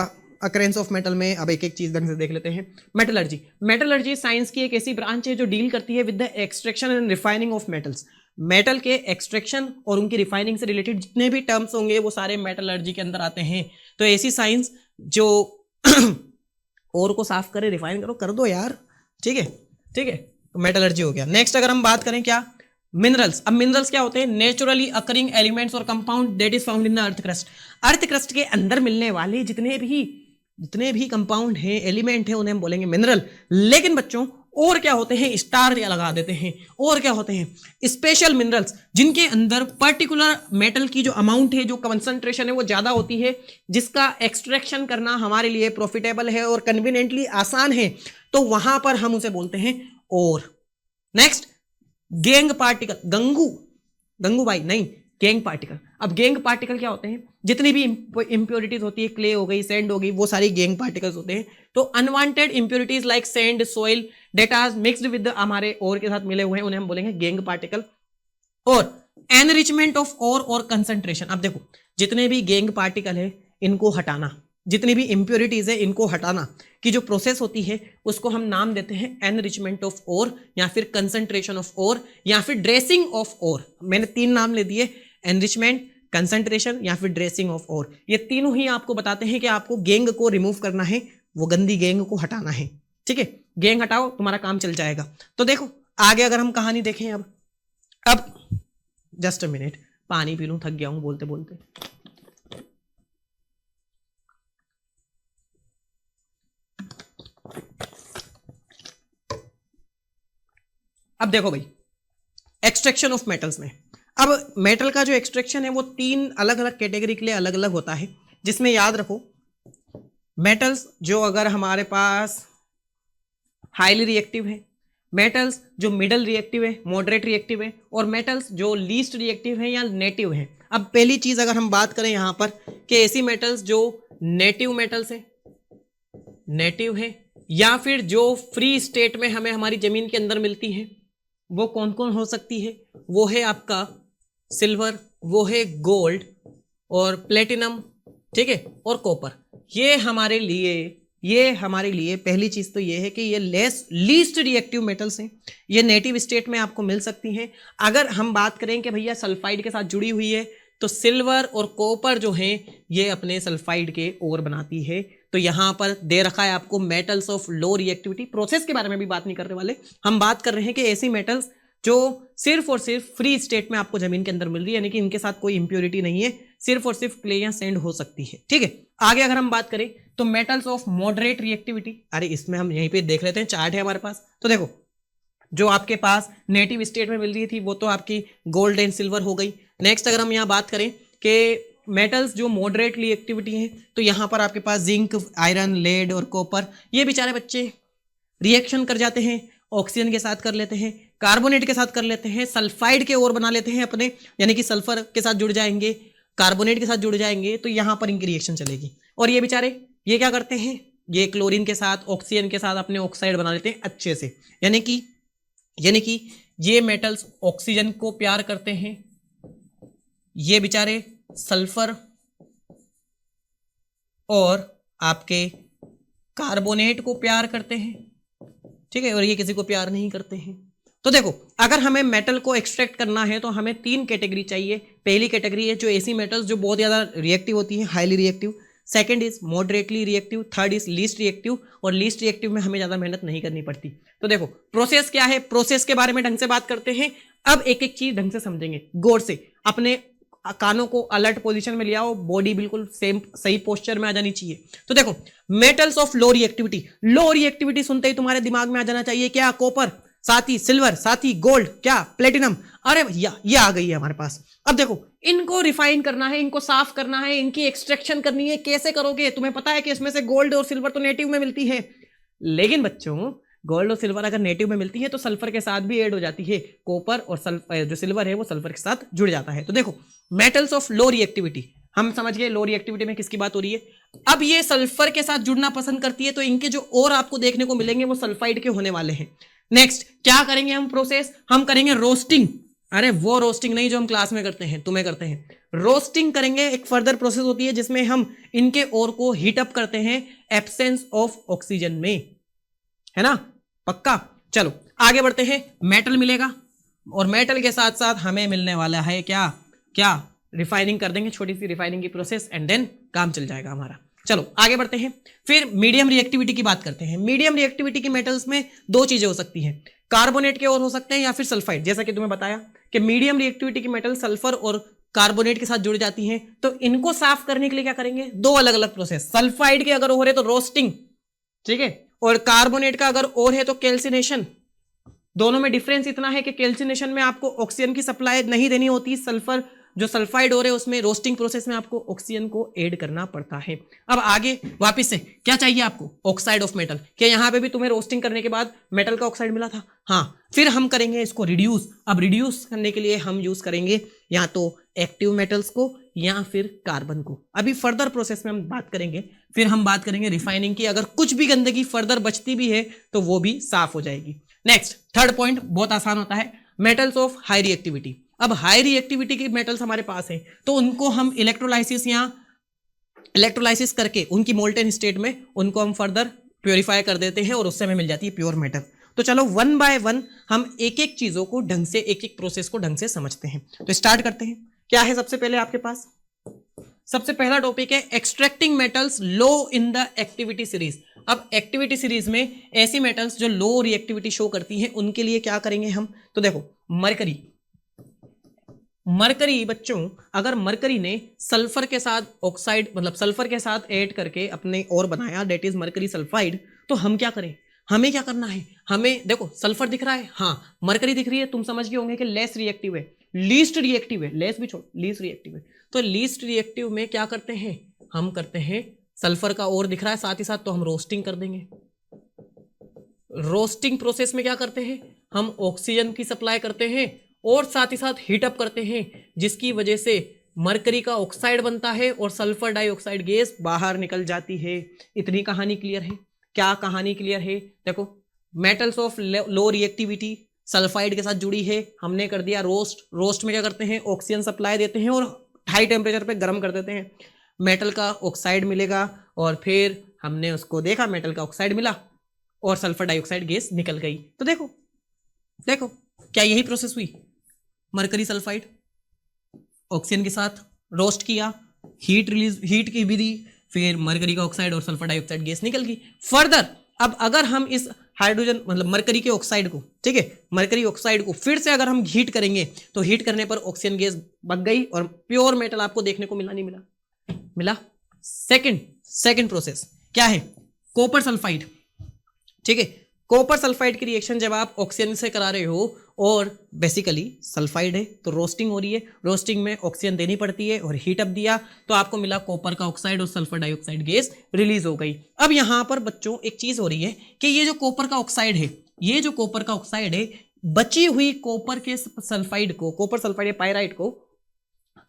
अकरेंस ऑफ मेटल में अब एक एक चीज ढंग से देख लेते हैं। मेटलर्जी साइंस की एक ऐसी ब्रांच है जो डील करती है with the extraction and refining of metals. Metal के एक्सट्रैक्शन और उनकी रिफाइनिंग से रिलेटेड जितने भी टर्म्स होंगे वो सारे मेटलर्जी के अंदर आते हैं। तो ऐसी साइंस जो और को साफ करे, रिफाइन करो, कर दो यार, ठीक है, तो मेटलर्जी हो गया। नेक्स्ट अगर हम बात करें क्या? मिनरल्स। अब मिनरल्स क्या होते हैं? नेचुरली अकरिंग एलिमेंट्स और compound that is found in the earth crust. Earth crust के अंदर मिलने वाले जितने भी कंपाउंड हैं, एलिमेंट हैं, उन्हें हम बोलेंगे मिनरल। लेकिन बच्चों और क्या होते हैं? स्टार लगा देते हैं। और क्या होते हैं? स्पेशल मिनरल्स, जिनके अंदर पर्टिकुलर मेटल की जो अमाउंट है, जो कंसंट्रेशन है, वो ज्यादा होती है, जिसका एक्सट्रैक्शन करना हमारे लिए प्रॉफिटेबल है और कन्वीनियंटली आसान है, तो वहां पर हम उसे बोलते हैं और। Next, gangue particle. गंगू भाई नहीं, गैंग पार्टिकल। अब गैंग पार्टिकल क्या होते हैं? जितनी भी इंप्योरिटीज होती है, क्ले हो गई, सैंड हो गई, वो सारी गैंग पार्टिकल्स होते हैं। तो unwanted impurities like sand, soil that are mixed with हमारे और के साथ मिले हुए हैं, उन्हें हम बोलेंगे गैंग पार्टिकल। और एनरिचमेंट ऑफ और कंसंट्रेशन। अब देखो जितने भी गैंग पार्टिकल है इनको हटाना, जितनी भी इंप्योरिटीज है इनको हटाना की जो प्रोसेस होती है उसको हम नाम देते हैं एनरिचमेंट ऑफ और, या फिर कंसंट्रेशन ऑफ और, या फिर ड्रेसिंग ऑफ और। मैंने 3 नाम ले दिए, एनरिचमेंट, कंसंट्रेशन या फिर ड्रेसिंग ऑफ और। ये तीनों ही आपको बताते हैं कि आपको गैंग को रिमूव करना है, वो गंदी गैंग को हटाना है। ठीक है, गैंग हटाओ, तुम्हारा काम चल जाएगा। तो देखो आगे अगर हम कहानी देखें, अब जस्ट अ मिनट, पानी पी लूं, थक गया हूं बोलते बोलते। अब देखो भाई, एक्सट्रैक्शन ऑफ मेटल्स में, अब मेटल का जो एक्सट्रैक्शन है वो 3 अलग अलग कैटेगरी के लिए अलग अलग होता है, जिसमें याद रखो मेटल्स जो अगर हमारे पास हाईली रिएक्टिव है, मेटल्स जो मिडल रिएक्टिव है, मॉडरेट रिएक्टिव है, और मेटल्स जो लीस्ट रिएक्टिव है या नेटिव है। अब पहली चीज अगर हम बात करें यहां पर कि ऐसी मेटल्स जो नेटिव मेटल्स है, नेटिव है, या फिर जो फ्री स्टेट में हमें हमारी जमीन के अंदर मिलती है, वो कौन कौन हो सकती है? वो है आपका सिल्वर, वो है गोल्ड और प्लेटिनम, ठीक है, और कॉपर। ये हमारे लिए ये हमारे लिए पहली चीज तो ये है कि ये लीस्ट रिएक्टिव मेटल्स हैं, ये नेटिव स्टेट में आपको मिल सकती हैं। अगर हम बात करें कि भैया सल्फाइड के साथ जुड़ी हुई है, तो सिल्वर और कॉपर जो हैं ये अपने सल्फाइड के ओर बनाती है। तो यहां पर दे रखा है आपको metals of low reactivity. Process के बारे में भी बात नहीं करने वाले, हम बात कर रहे हैं कि ऐसी मेटल्स जो सिर्फ और सिर्फ फ्री स्टेट में आपको जमीन के अंदर मिल रही है, यानी कि इनके साथ कोई इंप्योरिटी नहीं है, सिर्फ और सिर्फ क्ले या सैंड हो सकती है। ठीक है, आगे अगर हम बात करें तो मेटल्स ऑफ मॉडरेट रिएक्टिविटी, अरे इसमें हम यहीं पे देख लेते हैं, चार्ट है हमारे पास। तो देखो जो आपके पास नेटिव स्टेट में मिल रही थी वो तो आपकी गोल्ड एंड सिल्वर हो गई। नेक्स्ट अगर हम यहाँ बात करें कि मेटल्स जो मॉडरेट रिएक्टिविटी हैं, तो यहाँ पर आपके पास जिंक, आयरन, लेड और कॉपर, ये बेचारे बच्चे रिएक्शन कर जाते हैं, ऑक्सीजन के साथ कर लेते हैं, कार्बोनेट के साथ कर लेते हैं, सल्फाइड के ओर बना लेते हैं अपने, यानी कि सल्फर के साथ जुड़ जाएंगे, कार्बोनेट के साथ जुड़ जाएंगे, तो यहाँ पर इनकी रिएक्शन चलेगी। और ये बेचारे ये क्या करते हैं, ये क्लोरीन के साथ, ऑक्सीजन के साथ अपने ऑक्साइड बना लेते हैं अच्छे से, यानी कि ये मेटल्स ऑक्सीजन को प्यार करते हैं, ये बेचारे सल्फर और आपके कार्बोनेट को प्यार करते हैं। ठीक है, और ये किसी को प्यार नहीं करते हैं। तो देखो अगर हमें मेटल को एक्सट्रैक्ट करना है तो हमें 3 कैटेगरी चाहिए। पहली कैटेगरी है जो ऐसी मेटल्स जो बहुत ज़्यादा रिएक्टिव होती हैं, highly reactive. Second is moderately reactive. Third is least reactive, और लीस्ट रिएक्टिव में हमें ज़्यादा मेहनत नहीं करनी पड़ती। तो देखो प्रोसेस क्या है, प्रोसेस के बारे में ढंग से बात करते हैं। अब एक एक चीज ढंग से समझेंगे, गौर से अपने कानों को अलर्ट पोजीशन में ले आओ, बॉडी बिल्कुल सेम सही पोस्चर में आ जानी चाहिए। तो देखो metals of low reactivity, low reactivity सुनते ही तुम्हारे दिमाग में आ जाना चाहिए क्या, कॉपर, साथ ही सिल्वर, साथ ही गोल्ड, क्या प्लेटिनम। अरे भैया ये आ गई है हमारे पास। अब देखो इनको रिफाइन करना है, इनको साफ करना है, इनकी एक्सट्रैक्शन करनी है। कैसे करोगे, तुम्हें पता है कि इसमें से गोल्ड और सिल्वर तो नेटिव में मिलती है, लेकिन बच्चों गोल्ड और सिल्वर अगर नेटिव में मिलती है तो सल्फर के साथ भी ऐड हो जाती है, कॉपर और जो सिल्वर है वो सल्फर के साथ जुड़ जाता है। तो देखो मेटल्स ऑफ लो रिएक्टिविटी, हम समझ गए लो रिएक्टिविटी में किसकी बात हो रही है। अब ये सल्फर के साथ जुड़ना पसंद करती है, तो इनके जो और आपको देखने को मिलेंगे वो सल्फाइड के होने वाले हैं। नेक्स्ट क्या करेंगे हम प्रोसेस, हम करेंगे रोस्टिंग। अरे वो रोस्टिंग नहीं जो हम क्लास में करते हैं, तुम्हें करते हैं, रोस्टिंग करेंगे। एक फर्दर प्रोसेस होती है जिसमें हम इनके और को हीट अप करते हैं एब्सेंस ऑफ ऑक्सीजन में, है ना, पक्का। चलो आगे बढ़ते हैं। मेटल मिलेगा और मेटल के साथ साथ हमें मिलने वाला है क्या, क्या रिफाइनिंग कर देंगे, छोटी सी रिफाइनिंग की प्रोसेस, एंड देन काम चल जाएगा हमारा। चलो आगे बढ़ते हैं। फिर मीडियम रिएक्टिविटी की बात करते हैं। मीडियम रिएक्टिविटी की मेटल्स में 2 चीजें हो सकती हैं, कार्बोनेट के और हो सकते हैं या फिर सल्फाइड। जैसा कि तुम्हें बताया कि मीडियम रिएक्टिविटी की मेटल सल्फर और कार्बोनेट के साथ जुड़ जाती हैं, तो इनको साफ करने के लिए क्या करेंगे, 2 अलग अलग प्रोसेस। सल्फाइड के अगर हो रहे तो रोस्टिंग, ठीक है, और कार्बोनेट का अगर और है तो कैल्सिनेशन। दोनों में डिफरेंस इतना है कि कैल्सिनेशन में आपको ऑक्सीजन की सप्लाई नहीं देनी होती, सल्फर जो सल्फाइड हो रहे हैं उसमें रोस्टिंग प्रोसेस में आपको ऑक्सीजन को ऐड करना पड़ता है। अब आगे वापस से क्या चाहिए आपको, ऑक्साइड ऑफ मेटल। क्या यहां पे भी तुम्हें रोस्टिंग करने के बाद मेटल का ऑक्साइड मिला था, हाँ। फिर हम करेंगे इसको रिड्यूस। अब रिड्यूस करने के लिए हम यूज करेंगे या तो एक्टिव मेटल्स को या फिर कार्बन को। अभी फर्दर प्रोसेस में हम बात करेंगे। फिर हम बात करेंगे रिफाइनिंग की, अगर कुछ भी गंदगी फर्दर बचती भी है तो वो भी साफ हो जाएगी। नेक्स्ट थर्ड पॉइंट बहुत आसान होता है, मेटल्स ऑफ हाई रिएक्टिविटी। अब हाई रिएक्टिविटी के मेटल्स हमारे पास हैं तो उनको हम इलेक्ट्रोलाइसिस करके उनकी मोल्टेन स्टेट में उनको हम फर्दर प्योरीफाई कर देते हैं और उससे हमें मिल जाती है प्योर मेटल। तो चलो 1 बाय 1 हम एक एक चीजों को ढंग से, एक एक प्रोसेस को ढंग से समझते हैं। तो स्टार्ट करते हैं। क्या है सबसे पहले आपके पास, सबसे पहला टॉपिक है extracting metals low in the activity series. अब एक्टिविटी सीरीज में ऐसी मेटल्स जो लो रिएक्टिविटी शो करती हैं उनके लिए क्या करेंगे हम, तो देखो मरकरी बच्चों, अगर मरकरी ने सल्फर के साथ ऑक्साइड मतलब सल्फर के साथ ऐड करके अपने और बनाया, डेट इज मरकरी सल्फाइड, तो हम क्या करें, हमें क्या करना है, हमें देखो सल्फर दिख रहा है, हाँ मरकरी दिख रही है, तुम समझ गए होंगे कि लेस रिएक्टिव है, लीस्ट रिएक्टिव है, लेस भी छोड़ लीस्ट रिएक्टिव है। तो लीस्ट रिएक्टिव में क्या करते हैं, हम करते हैं सल्फर का और दिख रहा है साथ ही साथ, तो हम रोस्टिंग कर देंगे। रोस्टिंग प्रोसेस में क्या करते हैं, हम ऑक्सीजन की सप्लाई करते हैं और साथ ही साथ हीट अप करते हैं, जिसकी वजह से मरकरी का ऑक्साइड बनता है और सल्फर डाइऑक्साइड गैस बाहर निकल जाती है। इतनी कहानी क्लियर है। क्या कहानी क्लियर है, देखो metals of low reactivity sulphide के साथ जुड़ी है, हमने कर दिया रोस्ट में क्या करते हैं, ऑक्सीजन सप्लाई देते हैं और हाई टेम्परेचर पे गर्म कर देते हैं, मेटल का ऑक्साइड मिलेगा और फिर हमने उसको देखा, मेटल का ऑक्साइड मिला और सल्फर डाइऑक्साइड गैस निकल गई। तो देखो देखो क्या यही प्रोसेस हुई? मरकरी सल्फाइड ऑक्सीजन के साथ रोस्ट किया, हीट रिलीज, हीट की भी दी, फिर मरकरी का ऑक्साइड और सल्फर डाइऑक्साइड गैस निकल गई। फर्दर अब अगर हम इस हाइड्रोजन मतलब मरकरी के ऑक्साइड को, ठीक है, मरकरी ऑक्साइड को फिर से अगर हम हीट करेंगे तो हीट करने पर ऑक्सीजन गैस बच गई और प्योर मेटल आपको देखने को मिला, नहीं मिला? मिला। सेकंड प्रोसेस क्या है? Copper sulphide. ठीक है, कॉपर सल्फाइड की रिएक्शन जब आप ऑक्सीजन से करा रहे हो और बेसिकली सल्फाइड है तो रोस्टिंग हो रही है, रोस्टिंग में ऑक्सीजन देनी पड़ती है और हीट अप दिया तो आपको मिला कॉपर का ऑक्साइड और सल्फर डाइऑक्साइड गैस रिलीज हो गई। अब यहां पर बच्चों एक चीज हो रही है कि ये जो कॉपर का ऑक्साइड है, ये जो कॉपर का ऑक्साइड है, बची हुई कॉपर के सल्फाइड को, कॉपर सल्फाइड पाइराइट को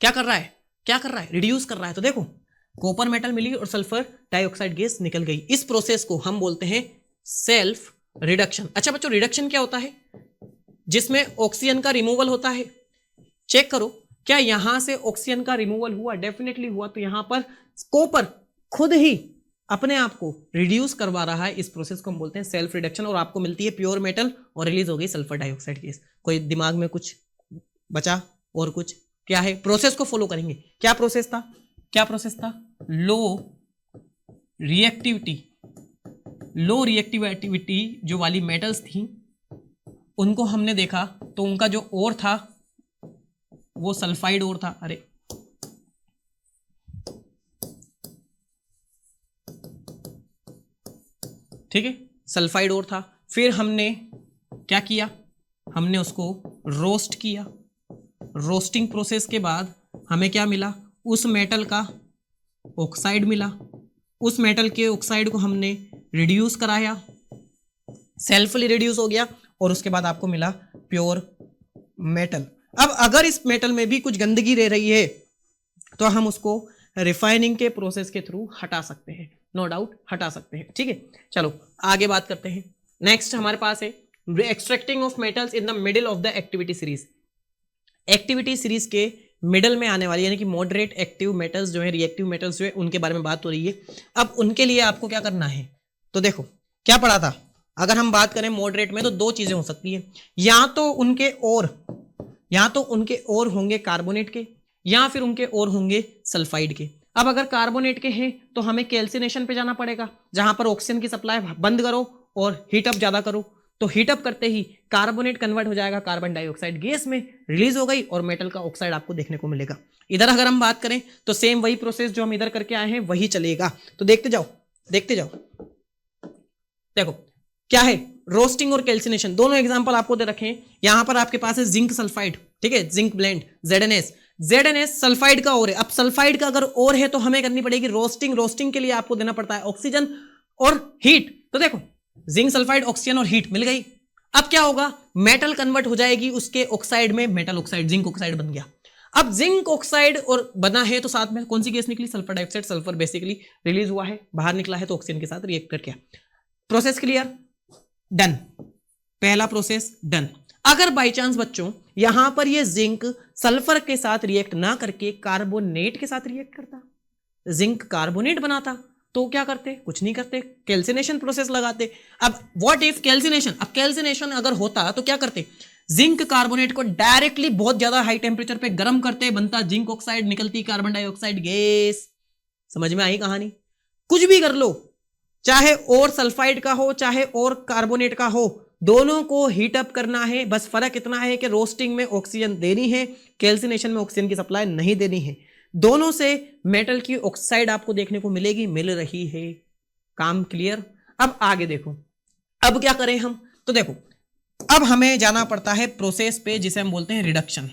क्या कर रहा है? क्या कर रहा है? रिड्यूस कर रहा है। तो देखो कॉपर मेटल मिली और सल्फर डाइऑक्साइड गैस निकल गई। इस प्रोसेस को हम बोलते हैं सेल्फ रिडक्शन। अच्छा बच्चों, रिडक्शन क्या होता है? जिसमें ऑक्सीजन का रिमूवल होता है। चेक करो क्या यहां से ऑक्सीजन का रिमूवल हुआ? डेफिनेटली हुआ। तो यहां पर कॉपर खुद ही अपने आप को रिड्यूस करवा रहा है। इस प्रोसेस को हम बोलते हैं सेल्फ रिडक्शन और आपको मिलती है प्योर मेटल और रिलीज हो गई सल्फर डाइऑक्साइड गैस। कोई दिमाग में कुछ बचा और कुछ? क्या है? प्रोसेस को फॉलो करेंगे। क्या प्रोसेस था? क्या प्रोसेस था? लो रिएक्टिविटी जो वाली मेटल्स थी उनको हमने देखा तो उनका जो ओर था वो सल्फाइड ओर था। अरे ठीक है, सल्फाइड ओर था। फिर हमने क्या किया? हमने उसको रोस्ट किया। रोस्टिंग प्रोसेस के बाद हमें क्या मिला? उस मेटल का ऑक्साइड मिला। उस मेटल के ऑक्साइड को हमने रिड्यूस कराया, सेल्फली रिड्यूस हो गया और उसके बाद आपको मिला प्योर मेटल। अब अगर इस मेटल में भी कुछ गंदगी रह रही है तो हम उसको रिफाइनिंग के प्रोसेस के थ्रू हटा सकते हैं, नो डाउट हटा सकते हैं। ठीक है, चलो आगे बात करते हैं। नेक्स्ट हमारे पास है extracting of metals in the middle of the activity series. Activity series के मिडल में आने वाली यानी कि मॉडरेट एक्टिव मेटल्स जो है, रिएक्टिव मेटल्स जो है, उनके बारे में बात हो रही है। अब उनके लिए आपको क्या करना है? तो देखो क्या पढ़ा था, अगर हम बात करें मॉडरेट में तो दो चीजें हो सकती है, या तो उनके और होंगे कार्बोनेट के या फिर उनके और होंगे सल्फाइड के। अब अगर कार्बोनेट के हैं तो हमें कैल्सिनेशन पे जाना पड़ेगा, जहां पर ऑक्सीजन की सप्लाई बंद करो और हीटअप ज्यादा करो। तो हीटअप करते ही कार्बोनेट कन्वर्ट हो जाएगा कार्बन डाइऑक्साइड गैस में, रिलीज हो गई और मेटल का ऑक्साइड आपको देखने को मिलेगा। इधर अगर हम बात करें तो सेम वही प्रोसेस जो हम इधर करके आए हैं वही चलेगा। तो देखते जाओ। देखो क्या है, रोस्टिंग और कैल्सिनेशन, दोनों एग्जांपल आपको दे रखे हैं। यहां पर आपके पास है जिंक सल्फाइड, ठीक है, जिंक ब्लेंड ZnS सल्फाइड का और है। अब सल्फाइड का अगर और है तो हमें करनी पड़ेगी रोस्टिंग के लिए आपको देना पड़ता है ऑक्सीजन और हीट। तो देखो जिंक सल्फाइड, ऑक्सीजन और हीट मिल गई। अब क्या होगा? मेटल कन्वर्ट हो जाएगी उसके ऑक्साइड में, मेटल ऑक्साइड, जिंक ऑक्साइड बन गया। अब जिंक ऑक्साइड और बना है तो साथ में कौन सी गैस निकली? Sulphur dioxide. Sulphur basically release हुआ है, बाहर निकला है तो ऑक्सीजन के साथ रिएक्ट करके। Process clear? डन, पहला प्रोसेस डन। अगर बाई चांस बच्चों यहां पर ये जिंक सल्फर के साथ रिएक्ट ना करके कार्बोनेट के साथ रिएक्ट करता, जिंक कार्बोनेट बनाता, तो क्या करते? कुछ नहीं करते, कैल्सिनेशन प्रोसेस लगाते। अब व्हाट इफ कैल्सिनेशन, अब कैल्सिनेशन अगर होता तो क्या करते? जिंक कार्बोनेट को डायरेक्टली बहुत ज्यादा हाई टेम्परेचर पे गर्म करते, बनता जिंक ऑक्साइड, निकलती कार्बन डाइऑक्साइड गैस। समझ में आई कहानी? कुछ भी कर लो, चाहे और सल्फाइड का हो चाहे और कार्बोनेट का हो, दोनों को हीट अप करना है। बस फर्क इतना है कि रोस्टिंग में ऑक्सीजन देनी है, कैल्सिनेशन में ऑक्सीजन की सप्लाई नहीं देनी है। दोनों से मेटल की ऑक्साइड आपको देखने को मिलेगी, मिल रही है। काम क्लियर? अब आगे देखो, अब क्या करें हम? तो देखो अब हमें जाना पड़ता है प्रोसेस पे जिसे हम बोलते हैं रिडक्शन।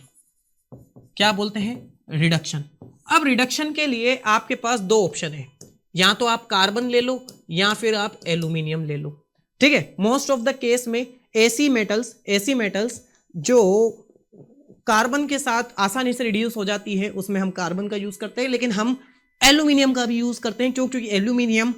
क्या बोलते हैं? रिडक्शन। अब रिडक्शन के लिए आपके पास दो ऑप्शन है, या तो आप कार्बन ले लो या फिर आप एल्यूमिनियम ले लो। ठीक है, मोस्ट ऑफ द केस में ऐसी मेटल्स जो कार्बन के साथ आसानी से रिड्यूस हो जाती है उसमें हम कार्बन का यूज करते हैं, लेकिन हम एल्यूमिनियम का भी यूज करते हैं क्योंकि एल्यूमिनियम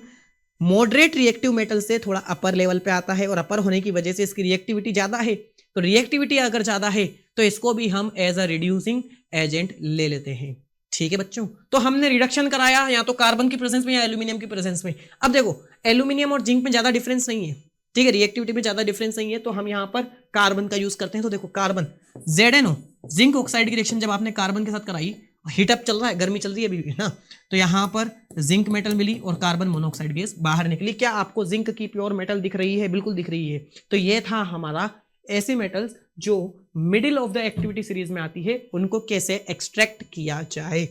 मॉडरेट रिएक्टिव मेटल से थोड़ा अपर लेवल पे आता है और अपर होने की वजह से इसकी रिएक्टिविटी ज्यादा है। तो रिएक्टिविटी अगर ज्यादा है तो इसको भी हम एज अ रिड्यूसिंग एजेंट ले लेते हैं। ठीक है बच्चों, तो हमने रिडक्शन कराया या तो कार्बन की प्रेजेंस में या एल्यूमिनियम की प्रेजेंस में। अब देखो एल्यूमिनियम और जिंक में ज्यादा डिफरेंस नहीं है, ठीक है, रिएक्टिविटी में ज्यादा डिफरेंस नहीं है, तो हम यहाँ पर कार्बन का यूज करते हैं। तो देखो कार्बन ZnO जिंक ऑक्साइड की रिएक्शन जब आपने कार्बन के साथ कराई, हीटअप चल रहा है, गर्मी चल रही है अभी ना, तो यहाँ पर जिंक मेटल मिली और कार्बन मोनोऑक्साइड गैस बाहर निकली। क्या आपको जिंक की प्योर मेटल दिख रही है? बिल्कुल दिख रही है। तो ये था हमारा ऐसे मेटल्स जो middle of the activity series में आती है, उनको कैसे एक्सट्रैक्ट किया जाए।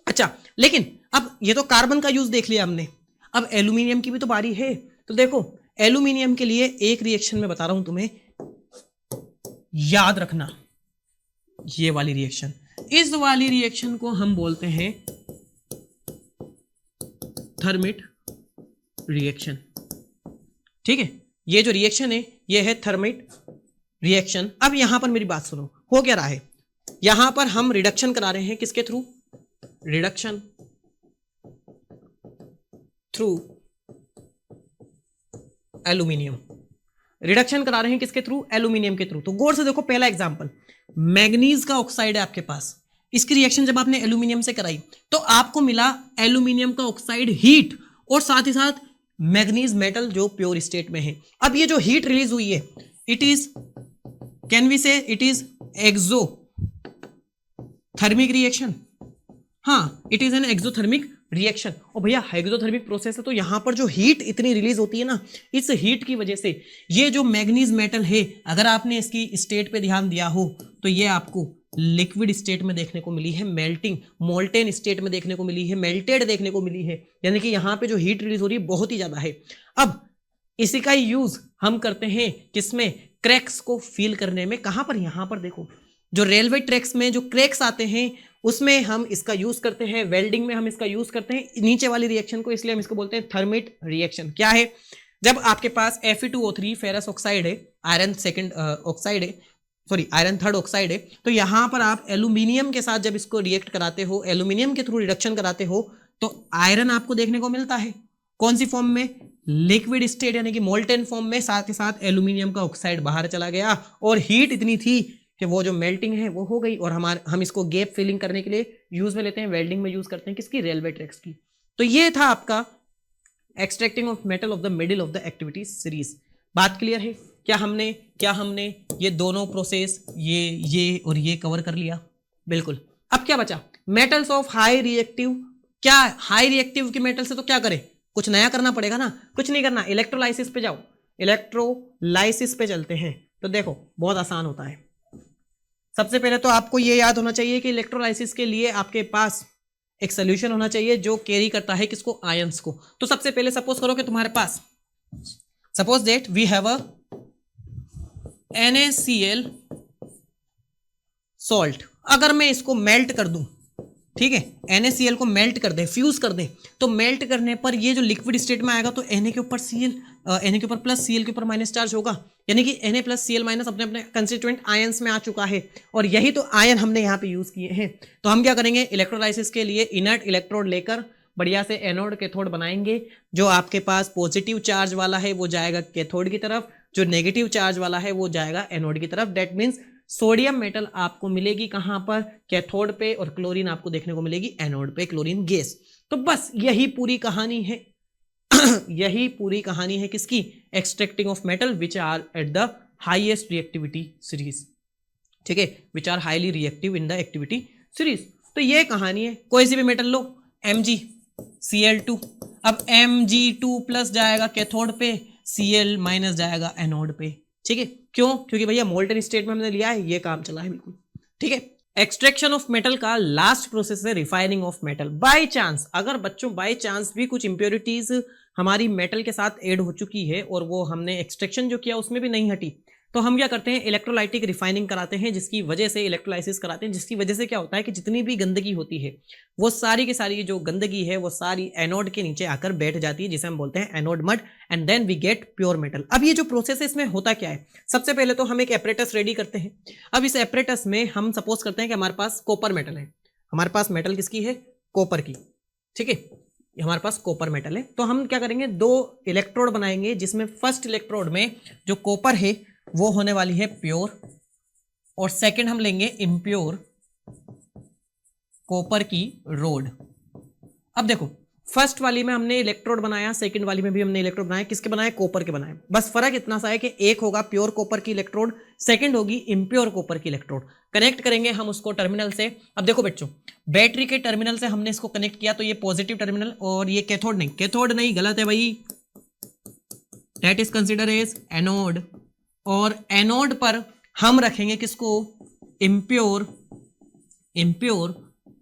अच्छा, लेकिन अब ये तो कार्बन का यूज देख लिया हमने, अब एल्यूमिनियम की भी तो बारी है। तो देखो एल्यूमिनियम के लिए एक रिएक्शन में बता रहा हूं तुम्हें, याद रखना ये वाली रिएक्शन, इस वाली रिएक्शन को हम बोलते हैं थर्मिट रिएक्शन। ठीक है, ये जो रिएक्शन है ये है थर्मिट रिएक्शन। अब यहां पर मेरी बात सुनो, हो क्या रहा है, यहां पर हम रिडक्शन करा रहे हैं किसके through? Reduction through aluminium. Reduction करा रहे हैं किसके थ्रू? एल्यूमिनियम के थ्रू। तो गौर से देखो, पहला एग्जांपल मैग्नीज का ऑक्साइड है आपके पास, इसकी रिएक्शन जब आपने एल्यूमिनियम से कराई तो आपको मिला एल्यूमिनियम का ऑक्साइड हीट और साथ ही साथ मैग्नीज मेटल जो प्योर स्टेट में है। अब ये जो हीट रिलीज हुई है, इट इज, कैन वी से इट इज एक्सोथर्मिक रिएक्शन। हाँ, it is an exothermic reaction. और भैया एक्सोथर्मिक प्रोसेस है, तो यहां पर जो हीट इतनी रिलीज होती है ना, इस हीट की वजह से ये जो मैग्नीज मेटल है, अगर आपने इसकी स्टेट पे ध्यान दिया हो तो ये आपको लिक्विड स्टेट में देखने को मिली है, मेल्टिंग मोल्टेन स्टेट में देखने को मिली है, मेल्टेड देखने को मिली है, यानी कि यहां पे जो हीट रिलीज हो रही है बहुत ही ज्यादा है। अब इसी का यूज हम करते हैं किसमें? क्रैक्स को फील करने में। कहां पर? यहां पर देखो, जो रेलवे ट्रैक्स में जो क्रैक्स आते हैं उसमें हम इसका यूज करते हैं, वेल्डिंग में हम इसका यूज करते हैं, नीचे वाली रिएक्शन को, इसलिए हम इसको बोलते हैं थर्मिट रिएक्शन। क्या है? जब आपके पास Fe2O3 फेरस ऑक्साइड है, आयरन सेकंड ऑक्साइड है, सॉरी आयरन थर्ड ऑक्साइड है, तो यहां पर आप एल्यूमिनियम के साथ जब इसको रिएक्ट कराते हो, एल्यूमिनियम के थ्रू रिडक्शन कराते हो, तो आयरन आपको देखने को मिलता है कौन सी फॉर्म में? लिक्विड स्टेट यानी कि मोल्टेन फॉर्म में। साथ ही साथ एल्यूमिनियम का ऑक्साइड बाहर चला गया और हीट इतनी थी कि वो जो मेल्टिंग है वो हो गई, और हम इसको गैप फिलिंग करने के लिए यूज में लेते हैं, वेल्डिंग में यूज करते हैं किसकी? रेलवे ट्रैक्स की। तो ये था आपका extracting of metal of the middle of the activity series. बात क्लियर है? क्या हमने ये दोनों प्रोसेस ये और ये कवर कर लिया? बिल्कुल। अब क्या बचा? Metals of high reactive. क्या हाई रिएक्टिव के मेटल से तो क्या करें? कुछ नया करना पड़ेगा ना। कुछ नहीं करना, इलेक्ट्रोलाइसिस पे जाओ, इलेक्ट्रोलाइसिस पे चलते हैं। तो देखो बहुत आसान होता है। सबसे पहले तो आपको ये याद होना चाहिए कि इलेक्ट्रोलाइसिस के लिए आपके पास एक सोल्यूशन होना चाहिए जो कैरी करता है किसको? आयंस को। तो सबसे पहले सपोज करो कि तुम्हारे पास, suppose that we have a NaCl salt. अगर मैं इसको मेल्ट कर दूं, ठीक है, NaCl को मेल्ट कर दें, फ्यूज कर दें, तो मेल्ट करने पर ये जो लिक्विड स्टेट में आएगा तो Na के ऊपर Cl, Na के ऊपर प्लस, Cl के ऊपर माइनस चार्ज होगा, यानी कि Na प्लस Cl माइनस अपने अपने कंस्टिट्यूएंट आयंस में आ चुका है, और यही तो आयन हमने यहाँ पे यूज किए हैं। तो हम क्या करेंगे? इलेक्ट्रोलाइसिस के लिए इनर्ट इलेक्ट्रोड लेकर बढ़िया से एनोड कैथोड बनाएंगे। जो आपके पास पॉजिटिव चार्ज वाला है वो जाएगा कैथोड की तरफ, जो नेगेटिव चार्ज वाला है वो जाएगा एनोड की तरफ। दैट मीन्स सोडियम मेटल आपको मिलेगी कहां पर? कैथोड पे, और क्लोरीन आपको देखने को मिलेगी एनोड पे, क्लोरीन गैस। तो बस यही पूरी कहानी है यही पूरी कहानी है किसकी? Extracting of metal which are at the highest reactivity series, ठीक है, which are highly reactive in the activity series. तो ये कहानी है। कोई सी भी मेटल लो, MgCl2, अब Mg2 प्लस जाएगा कैथोड पे, Cl माइनस जाएगा एनोड पे, ठीक है। क्यों? क्योंकि भैया मोल्टन स्टेट में हमने लिया है, ये काम चला है बिल्कुल, ठीक है। एक्सट्रैक्शन ऑफ मेटल का लास्ट प्रोसेस है refining of metal. By chance, अगर बच्चों बाय चांस भी कुछ इंप्योरिटीज हमारी मेटल के साथ ऐड हो चुकी है और वो हमने एक्सट्रैक्शन जो किया उसमें भी नहीं हटी, तो हम क्या करते हैं? इलेक्ट्रोलाइटिक रिफाइनिंग कराते हैं, जिसकी वजह से इलेक्ट्रोलाइसिस कराते हैं, जिसकी वजह से क्या होता है कि जितनी भी गंदगी होती है वो सारी की सारी जो गंदगी है वो सारी एनोड के नीचे आकर बैठ जाती है, जिसे हम बोलते हैं anode mud, and then we get pure metal. अब ये जो प्रोसेस है इसमें होता क्या है? सबसे पहले तो हम एक एपरेटस रेडी करते हैं। अब इस एपरेटस में हम सपोज करते हैं कि हमारे पास कॉपर मेटल है, हमारे पास मेटल किसकी है? कॉपर की, ठीक है, हमारे पास कॉपर मेटल है। तो हम क्या करेंगे? 2 इलेक्ट्रोड बनाएंगे, जिसमें फर्स्ट इलेक्ट्रोड में जो कॉपर है वो होने वाली है प्योर, और सेकंड हम लेंगे इम्प्योर कॉपर की रोड। अब देखो फर्स्ट वाली में हमने इलेक्ट्रोड बनाया, सेकंड वाली में भी हमने इलेक्ट्रोड बनाया, किसके बनाए? कॉपर के बनाए। बस फर्क इतना सा है कि एक होगा प्योर कॉपर की इलेक्ट्रोड, सेकंड होगी इम्प्योर कॉपर की इलेक्ट्रोड। कनेक्ट करेंगे हम उसको टर्मिनल से। अब देखो बच्चों, बैटरी के टर्मिनल से हमने इसको कनेक्ट किया तो ये पॉजिटिव टर्मिनल, और ये कैथोड नहीं, कैथोड नहीं, गलत है भाई, that is consider as anode. और एनोड पर हम रखेंगे किसको? इम्प्योर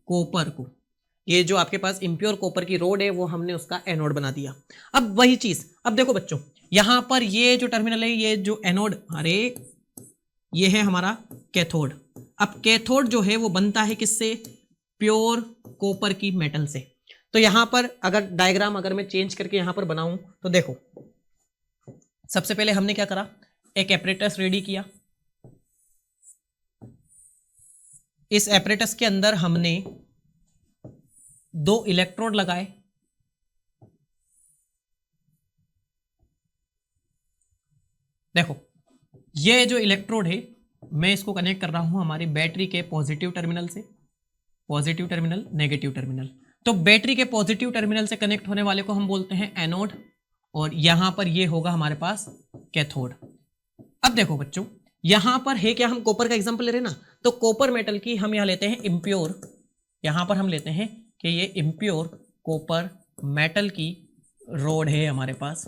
कॉपर को। ये जो आपके पास इम्प्योर कॉपर की रोड है वो हमने उसका एनोड बना दिया। अब वही चीज, अब देखो बच्चों यहां पर ये जो टर्मिनल है, ये जो एनोड, अरे ये है हमारा कैथोड। अब कैथोड जो है वो बनता है किससे? प्योर कॉपर की मेटल से। तो यहां पर अगर डायग्राम अगर मैं चेंज करके यहां पर बनाऊं तो देखो, सबसे पहले हमने क्या करा? एक एपरेटस रेडी किया। इस एपरेटस के अंदर हमने 2 इलेक्ट्रोड लगाए। देखो ये जो इलेक्ट्रोड है मैं इसको कनेक्ट कर रहा हूं हमारी बैटरी के पॉजिटिव टर्मिनल से, पॉजिटिव टर्मिनल, नेगेटिव टर्मिनल। तो बैटरी के पॉजिटिव टर्मिनल से कनेक्ट होने वाले को हम बोलते हैं एनोड, और यहां पर ये होगा हमारे पास कैथोड। अब देखो बच्चों यहां पर है क्या? हम कॉपर का एग्जांपल ले रहे हैं ना, तो कॉपर मेटल की हम यहां लेते हैं इम्प्योर, यहां पर हम लेते हैं कि ये इम्प्योर कॉपर मेटल की रोड है हमारे पास,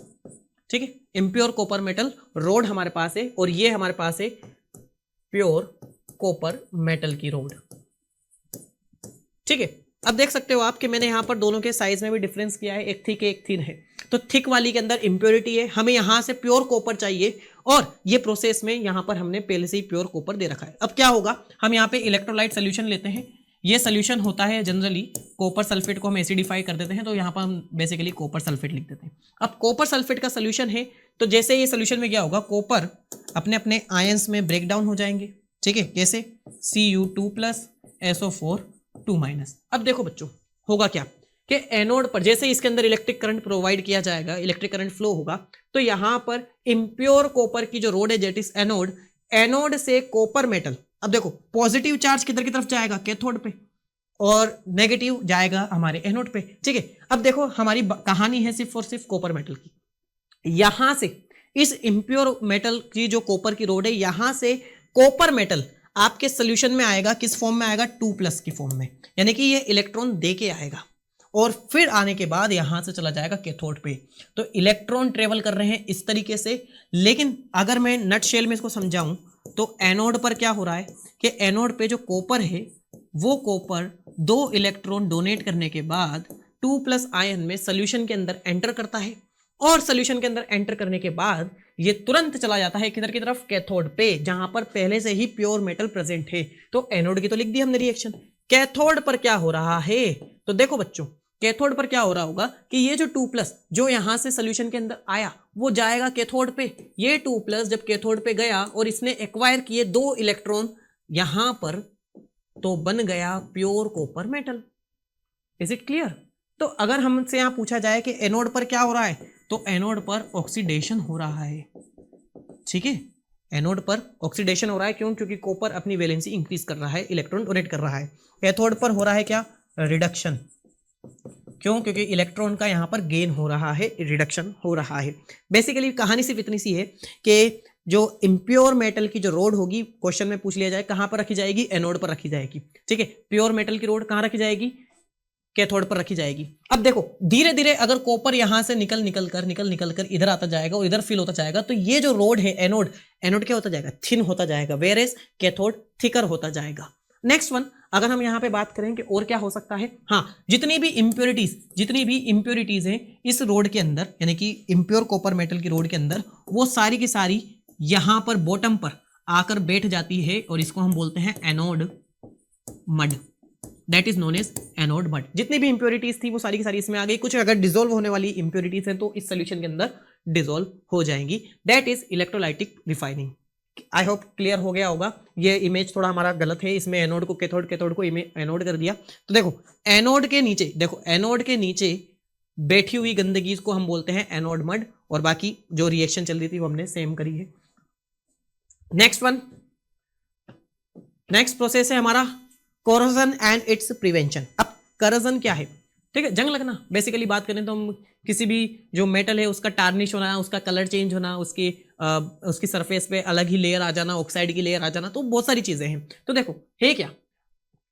ठीक है। इम्प्योर कॉपर मेटल रोड हमारे पास है, और ये हमारे पास है प्योर कॉपर मेटल की रोड, ठीक है। अब देख सकते हो आप कि मैंने यहां पर दोनों के साइज में भी डिफरेंस किया है, एक थिक है एक थिन है। तो थिक वाली के अंदर इंप्योरिटी है, हमें यहां से प्योर कॉपर चाहिए, और ये प्रोसेस में यहां पर हमने पहले से ही प्योर कॉपर दे रखा है। अब क्या होगा, हम यहां पे इलेक्ट्रोलाइट सोल्यूशन लेते हैं। ये सोल्यूशन होता है जनरली कॉपर सल्फेट को हम एसिडिफाई कर देते हैं, तो यहां पर हम बेसिकली कॉपर सल्फेट लिख देते हैं। अब कॉपर सल्फेट का सोल्यूशन है, तो जैसे ये सोल्यूशन में क्या होगा, कॉपर अपने अपने आयंस में ब्रेक डाउन हो जाएंगे, ठीक है। कैसे? Cu2+ SO4 2-। अब देखो बच्चों होगा क्या कि एनोड पर जैसे इसके अंदर इलेक्ट्रिक करंट प्रोवाइड किया जाएगा, इलेक्ट्रिक करंट फ्लो होगा, तो यहां पर इम्प्योर कॉपर की जो रोड है जेट इज एनोड, एनोड से कॉपर मेटल, अब देखो पॉजिटिव चार्ज किधर की तरफ जाएगा? कैथोड पे, और नेगेटिव जाएगा हमारे एनोड पे, ठीक है। अब देखो हमारी कहानी है सिर्फ और सिर्फ कॉपर मेटल की। यहां से इस इम्प्योर मेटल की जो कॉपर की रोड है, यहां से कॉपर मेटल आपके सोल्यूशन में आएगा, किस फॉर्म में आएगा? 2+ की फॉर्म में, यानी कि ये इलेक्ट्रॉन दे के आएगा, और फिर आने के बाद यहां से चला जाएगा कैथोड पे। तो इलेक्ट्रॉन ट्रेवल कर रहे हैं इस तरीके से। लेकिन अगर मैं नट शेल में इसको समझाऊं तो एनोड पर क्या हो रहा है कि एनोड पे जो कॉपर है, वो कॉपर 2 इलेक्ट्रॉन डोनेट करने के बाद 2+ आयन में सोल्यूशन के अंदर एंटर करता है, और सोल्यूशन के अंदर एंटर करने के बाद ये तुरंत चला जाता है किधर की तरफ? कैथोड पे, जहां पर पहले से ही प्योर मेटल प्रेजेंट है। तो एनोड की तो लिख दी हमने रिएक्शन। कैथोड पर क्या हो रहा है? तो देखो बच्चों कैथोड पर क्या हो रहा होगा कि ये जो 2+ जो यहां से सोल्यूशन के अंदर आया वो जाएगा कैथोड पे। ये 2+ जब कैथोड पे गया और इसने एक्वायर किए 2 इलेक्ट्रॉन यहां पर, तो बन गया pure copper metal. Is it clear? तो अगर हमसे यहां पूछा जाए कि एनोड पर क्या हो रहा है, तो एनोड पर ऑक्सीडेशन हो रहा है, ठीक है। एनोड पर ऑक्सीडेशन हो रहा है, क्यों? क्योंकि कॉपर अपनी वैलेंसी इंक्रीज कर रहा है, इलेक्ट्रॉन डोनेट कर रहा है। कैथोड पर हो रहा है क्या? रिडक्शन। क्यों? क्योंकि इलेक्ट्रॉन का यहां पर गेन हो रहा है, रिडक्शन हो रहा है। बेसिकली कहानी सिर्फ इतनी सी है कि जो इम्प्योर मेटल की जो रोड होगी, क्वेश्चन में पूछ लिया जाए कहां पर रखी जाएगी? एनोड पर रखी जाएगी, ठीक है। प्योर मेटल की रोड कहां रखी जाएगी? कैथोड पर रखी जाएगी। अब देखो धीरे धीरे अगर कॉपर यहां से निकल कर इधर आता जाएगा और इधर फिल होता जाएगा, तो ये जो रोड है एनोड, एनोड क्या होता जाएगा? थिन होता जाएगा, वेयर एज कैथोड थिकर होता जाएगा। नेक्स्ट वन, अगर हम यहां पे बात करें कि और क्या हो सकता है, हाँ, जितनी भी इंप्योरिटीज हैं इस रोड के अंदर, यानी कि इम्प्योर कॉपर मेटल की रोड के अंदर, वो सारी की सारी यहां पर बॉटम पर आकर बैठ जाती है, और इसको हम बोलते हैं anode mud, that is known as anode mud. जितनी भी इंप्योरिटीज थी वो सारी की सारी इसमें आ गई। कुछ अगर डिसॉल्व होने वाली इंप्योरिटीज है तो इस सोल्यूशन के अंदर डिसॉल्व हो जाएंगी, that is electrolytic refining. I hope clear हो गया होगा। ये इमेज थोड़ा हमारा गलत है, इसमें एनोड को कैथोड, कैथोड को एनोड कर दिया। तो देखो एनोड के नीचे, देखो एनोड के नीचे बैठी हुई गंदगी को हम बोलते हैं एनोड मड, और बाकी जो रिएक्शन चल रही थी वो हमने सेम करी है। नेक्स्ट वन, नेक्स्ट प्रोसेस है हमारा कोरोजन एंड इट्स प्रिवेंशन। अब करोजन क्या है, ठीक है, जंग लगना। बेसिकली बात करें तो हम किसी भी जो मेटल है उसका टार्निश होना, उसका कलर चेंज होना, उसकी सरफेस पे अलग ही लेयर आ जाना, ऑक्साइड की लेयर आ जाना, तो बहुत सारी चीजें हैं। तो देखो है क्या,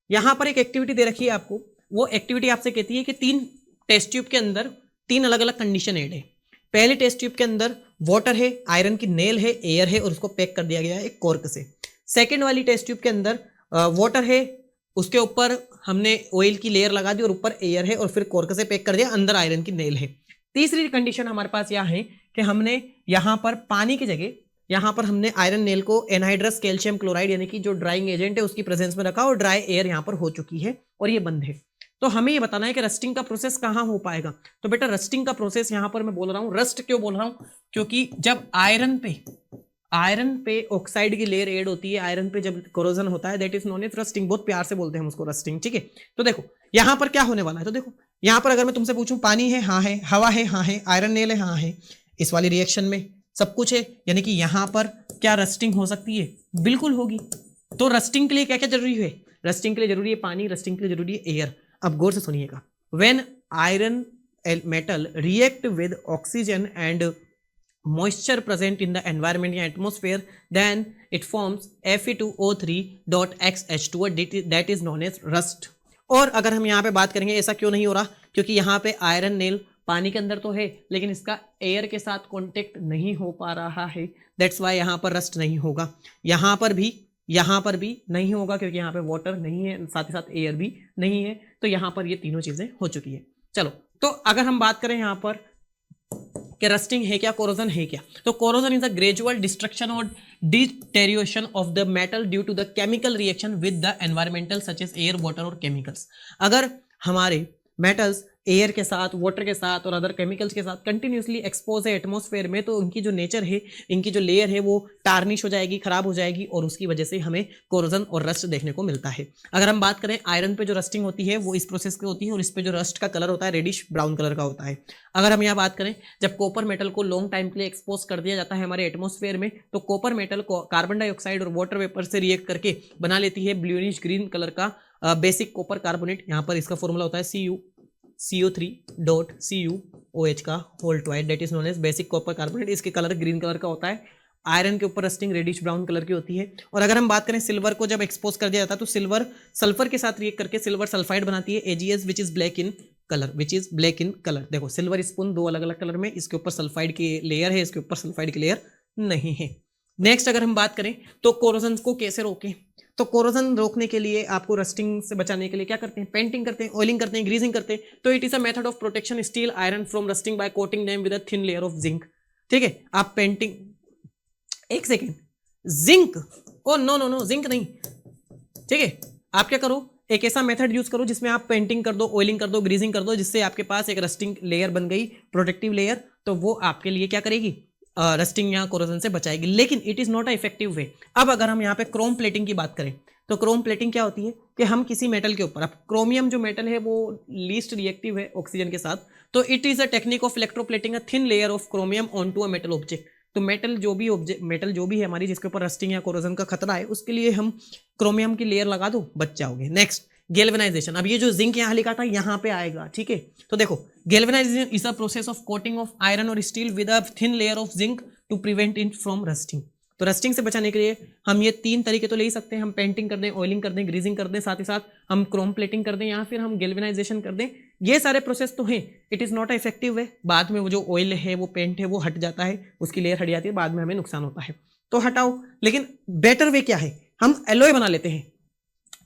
यहां पर एक एक्टिविटी दे रखी है आपको, वो एक्टिविटी आपसे कहती है कि 3 टेस्ट ट्यूब के अंदर 3 अलग अलग कंडीशन एड है। पहले टेस्ट ट्यूब के अंदर वाटर है, आयरन की नेल है, एयर है और उसको पैक कर दिया गया है एक कॉर्क से। सेकेंड वाली टेस्ट ट्यूब के अंदर वाटर है, उसके ऊपर हमने ऑयल की लेयर लगा दी और ऊपर एयर है और फिर कॉर्क से पैक कर दिया, अंदर आयरन की नेल है। तीसरी कंडीशन हमारे पास यह है कि हमने यहां पर पानी की जगह यहां पर हमने आयरन नेल को एनहाइड्रस कैल्शियम क्लोराइड यानी कि जो ड्राइंग एजेंट है उसकी प्रेजेंस में रखा और ड्राई एयर यहां पर हो चुकी है और ये बंद है। तो हमें ये बताना है कि रस्टिंग का प्रोसेस कहां हो पाएगा। तो बेटा रस्टिंग का प्रोसेस यहां पर मैं बोल रहा हूं, रस्ट क्यों बोल रहा हूं, क्योंकि जब आयरन पे ऑक्साइड की लेयर ऐड होती है, आयरन पे जब कोरोजन होता है, that is known as rusting. बहुत प्यार से बोलते हैं हम उसको रस्टिंग, ठीक है। तो देखो यहां पर क्या होने वाला है, तो देखो यहां पर अगर मैं तुमसे पूछूं पानी है, हाँ है, हवा है, हाँ है, आयरन नेल है, हाँ है, इस वाली रिएक्शन में सब कुछ है, यानी कि यहां पर क्या रस्टिंग हो सकती है, बिल्कुल होगी। तो रस्टिंग के लिए क्या क्या जरूरी है, रस्टिंग के लिए जरूरी है पानी, रस्टिंग के लिए जरूरी है एयर। अब गौर से सुनिएगा, when iron metal react with oxygen and moisture present in the environment या atmosphere, then it forms Fe2O3.XH2, that is known as rust। और अगर हम यहाँ पे बात करेंगे ऐसा क्यों नहीं हो रहा, क्योंकि यहाँ पे आयरन नेल पानी के अंदर तो है लेकिन इसका एयर के साथ कॉन्टेक्ट नहीं हो पा रहा है, दैट्स वाई यहाँ पर रस्ट नहीं होगा। यहाँ पर भी नहीं होगा क्योंकि यहाँ पे वाटर नहीं है, साथ ही साथ एयर भी नहीं है। तो यहाँ पर ये तीनों चीजें हो चुकी है। चलो तो अगर हम बात करें यहाँ पर कि रस्टिंग है क्या, कोरोजन है क्या, तो corrosion is a gradual destruction और deterioration of the metal due to the chemical reaction with the environmental such as air, water और केमिकल्स। अगर हमारे मेटल्स एयर के साथ, वाटर के साथ और अदर केमिकल्स के साथ कंटिन्यूसली एक्सपोज है एटमॉस्फेयर में, तो उनकी जो नेचर है, इनकी जो लेयर है वो टार्निश हो जाएगी, खराब हो जाएगी और उसकी वजह से हमें कोरोजन और रस्ट देखने को मिलता है। अगर हम बात करें आयरन पे जो रस्टिंग होती है वो इस प्रोसेस की होती है और इस पे जो रस्ट का कलर होता है रेडिश ब्राउन कलर का होता है। अगर हम यहाँ बात करें जब कॉपर मेटल को लॉन्ग टाइम के लिए एक्सपोज कर दिया जाता है हमारे एटमॉस्फेयर में, तो कॉपर मेटल को कार्बन डाइऑक्साइड और वाटर वेपर से रिएक्ट करके बना लेती है ब्लूइश ग्रीन कलर का बेसिक कॉपर कार्बोनेट। यहाँ पर इसका फॉर्मूला होता है CO3.CuOH का whole twice, that is known as basic copper carbonate. इसके कलर ग्रीन कलर का होता है, आयरन के ऊपर रस्टिंग रेडिश ब्राउन कलर की होती है। और अगर हम बात करें सिल्वर को जब एक्सपोज कर दिया जाता है तो सिल्वर सल्फर के साथ रिएक्ट करके सिल्वर सल्फाइड बनाती है AgS which is black in colour, देखो सिल्वर स्पून 2 अलग अलग कलर में, इसके ऊपर सल्फाइड की लेयर है, इसके ऊपर सल्फाइड की लेयर नहीं है। नेक्स्ट अगर हम बात करें तो कोरोजन को कैसे रोकें, तो कोरोजन रोकने के लिए आपको रस्टिंग से बचाने के लिए क्या करते हैं, पेंटिंग करते हैं, ऑयलिंग करते हैं, ग्रीजिंग करते हैं। तो it is a method of protection steel iron from rusting by coating them with a thin layer of zinc. ठीक है, आप पेंटिंग, एक second, zinc, oh no zinc नहीं, ठीक है, आप क्या करो, एक ऐसा मेथड यूज करो जिसमें आप पेंटिंग कर दो, ऑयलिंग कर दो, ग्रीजिंग कर दो, जिससे आपके पास एक रस्टिंग लेयर बन गई, प्रोटेक्टिव लेयर। तो वो आपके लिए क्या करेगी, रस्टिंग या कोरोजन से बचाएगी, लेकिन it is not a effective way. अब अगर हम यहाँ पे क्रोम प्लेटिंग की बात करें तो क्रोम प्लेटिंग क्या होती है कि हम किसी मेटल के ऊपर, अब क्रोमियम जो मेटल है वो लीस्ट रिएक्टिव है ऑक्सीजन के साथ, तो it is a technique of electroplating a thin layer of chromium on to a metal object. तो मेटल जो भी है हमारी जिसके ऊपर रस्टिंग या कोरोजन का खतरा है, उसके लिए हम क्रोमियम की लेयर लगा दो, बच जाओगे। नेक्स्ट गैल्वेनाइजेशन, अब ये जो जिंक यहाँ लिखा था यहाँ पे आएगा, ठीक है। तो देखो galvanisation is a process of coating of iron और steel with a thin layer of zinc to prevent it from rusting. तो रस्टिंग से बचाने के लिए हम ये 3 तरीके तो ले ही सकते हैं, हम पेंटिंग कर दें, ऑयलिंग कर दें, ग्रीजिंग कर दें, साथ ही साथ हम क्रोम प्लेटिंग कर दें या फिर हम गैल्वेनाइजेशन कर दें। ये सारे प्रोसेस तो हैं, it is not a effective way. बाद में वो जो ऑयल है, वो पेंट है, वो हट जाता है, उसकी लेयर हट जाती है, बाद में हमें नुकसान होता है, तो हटाओ। लेकिन बेटर वे क्या है, हम एलॉय बना लेते हैं,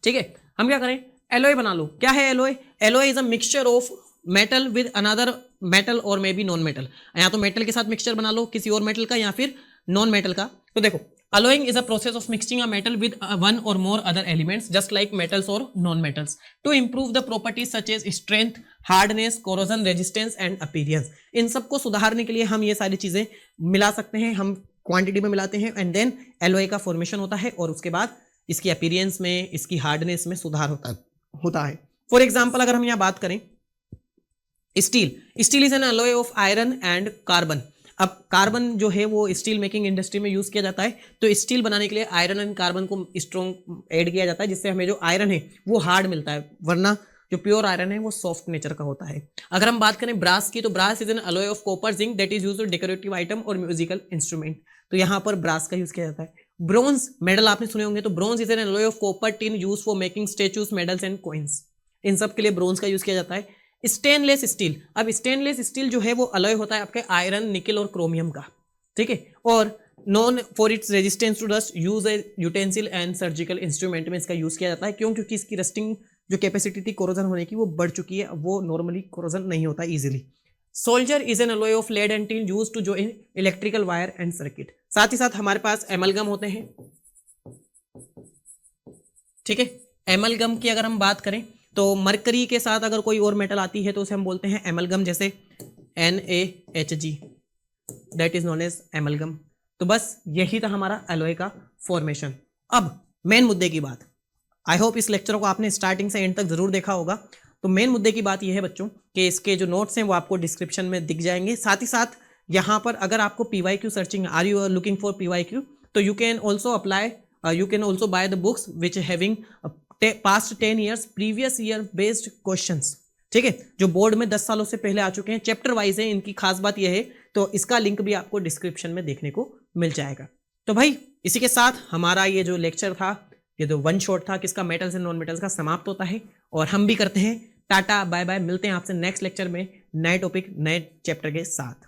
ठीक है। हम क्या करें, एलॉय बना लो। क्या है alloy, alloy is a mixture of metal with another metal और मे बी नॉन मेटल। या तो मेटल के साथ मिक्सचर बना लो किसी और मेटल का या फिर नॉन मेटल का। तो देखो alloying is a process of mixing a metal with one or more other elements just like metals or non-metals to improve the properties such as strength, hardness, corrosion resistance and appearance। इन सबको सुधारने के लिए हम ये सारी चीजें मिला सकते हैं, हम क्वांटिटी में मिलाते हैं एंड देन एलॉय का फॉर्मेशन होता है और उसके बाद इसकी अपीयरेंस में, इसकी हार्डनेस में सुधार होता है। फॉर एग्जाम्पल अगर हम यहाँ बात करें steel is an alloy of iron and carbon. अब कार्बन जो है वो स्टील मेकिंग इंडस्ट्री में यूज किया जाता है, तो स्टील बनाने के लिए आयरन एंड कार्बन को स्ट्रॉन्ग ऐड किया जाता है, जिससे हमें जो आयरन है वो हार्ड मिलता है, वरना जो प्योर आयरन है वो सॉफ्ट नेचर का होता है। अगर हम बात करें ब्रास की, तो brass is an alloy of copper zinc that is used for decorative item और म्यूजिकल इंस्ट्रूमेंट, तो यहाँ पर ब्रास का यूज किया जाता है। ब्रोंज मेडल आपने सुने होंगे, तो bronze is an alloy of copper tin use for making statues, medals and coins, इन सब के लिए ब्रोंज का यूज किया जाता है। स्टेनलेस स्टील, अब स्टेनलेस स्टील जो है वो अलॉय होता है आपके आयरन, निकल और क्रोमियम का, ठीक है, और known for its resistance to dust, use a utensil and surgical instrument में इसका यूज किया जाता है। क्यों? क्योंकि इसकी रस्टिंग जो कैपेसिटी थी कोरोजन होने की वो बढ़ चुकी है, वो नॉर्मली कोरोजन नहीं होता easily. Solder is an alloy of lead and tin used to join in electrical wire and circuit. साथ ही साथ हमारे पास एमलगम होते हैं, ठीक है। एमलगम की अगर हम बात करें तो मरकरी के साथ अगर कोई और मेटल आती है तो उसे हम बोलते हैं एमलगम, जैसे NaHg, that is known as amalgam. तो बस यही था हमारा एलॉय का फॉर्मेशन। अब मेन मुद्दे की बात, आई होप इस लेक्चर को आपने स्टार्टिंग से एंड तक जरूर देखा होगा। तो मेन मुद्दे की बात यह है बच्चों कि इसके जो नोट्स हैं वो आपको डिस्क्रिप्शन में दिख जाएंगे। साथ ही साथ यहाँ पर अगर आपको PYQ searching, are you are looking for PYQ, तो you can also apply, you can also buy the books which having past 10 years previous year based questions, ठीक है, जो बोर्ड में 10 सालों से पहले आ चुके हैं, चैप्टर वाइज है, इनकी खास बात यह है। तो इसका लिंक भी आपको डिस्क्रिप्शन में देखने को मिल जाएगा। तो भाई इसी के साथ हमारा ये जो लेक्चर था, ये जो वन शॉट था किसका, मेटल्स एंड नॉन मेटल्स का, समाप्त होता है। और हम भी करते हैं टाटा बाय बाय, मिलते हैं आपसे नेक्स्ट लेक्चर में नए टॉपिक नए चैप्टर के साथ।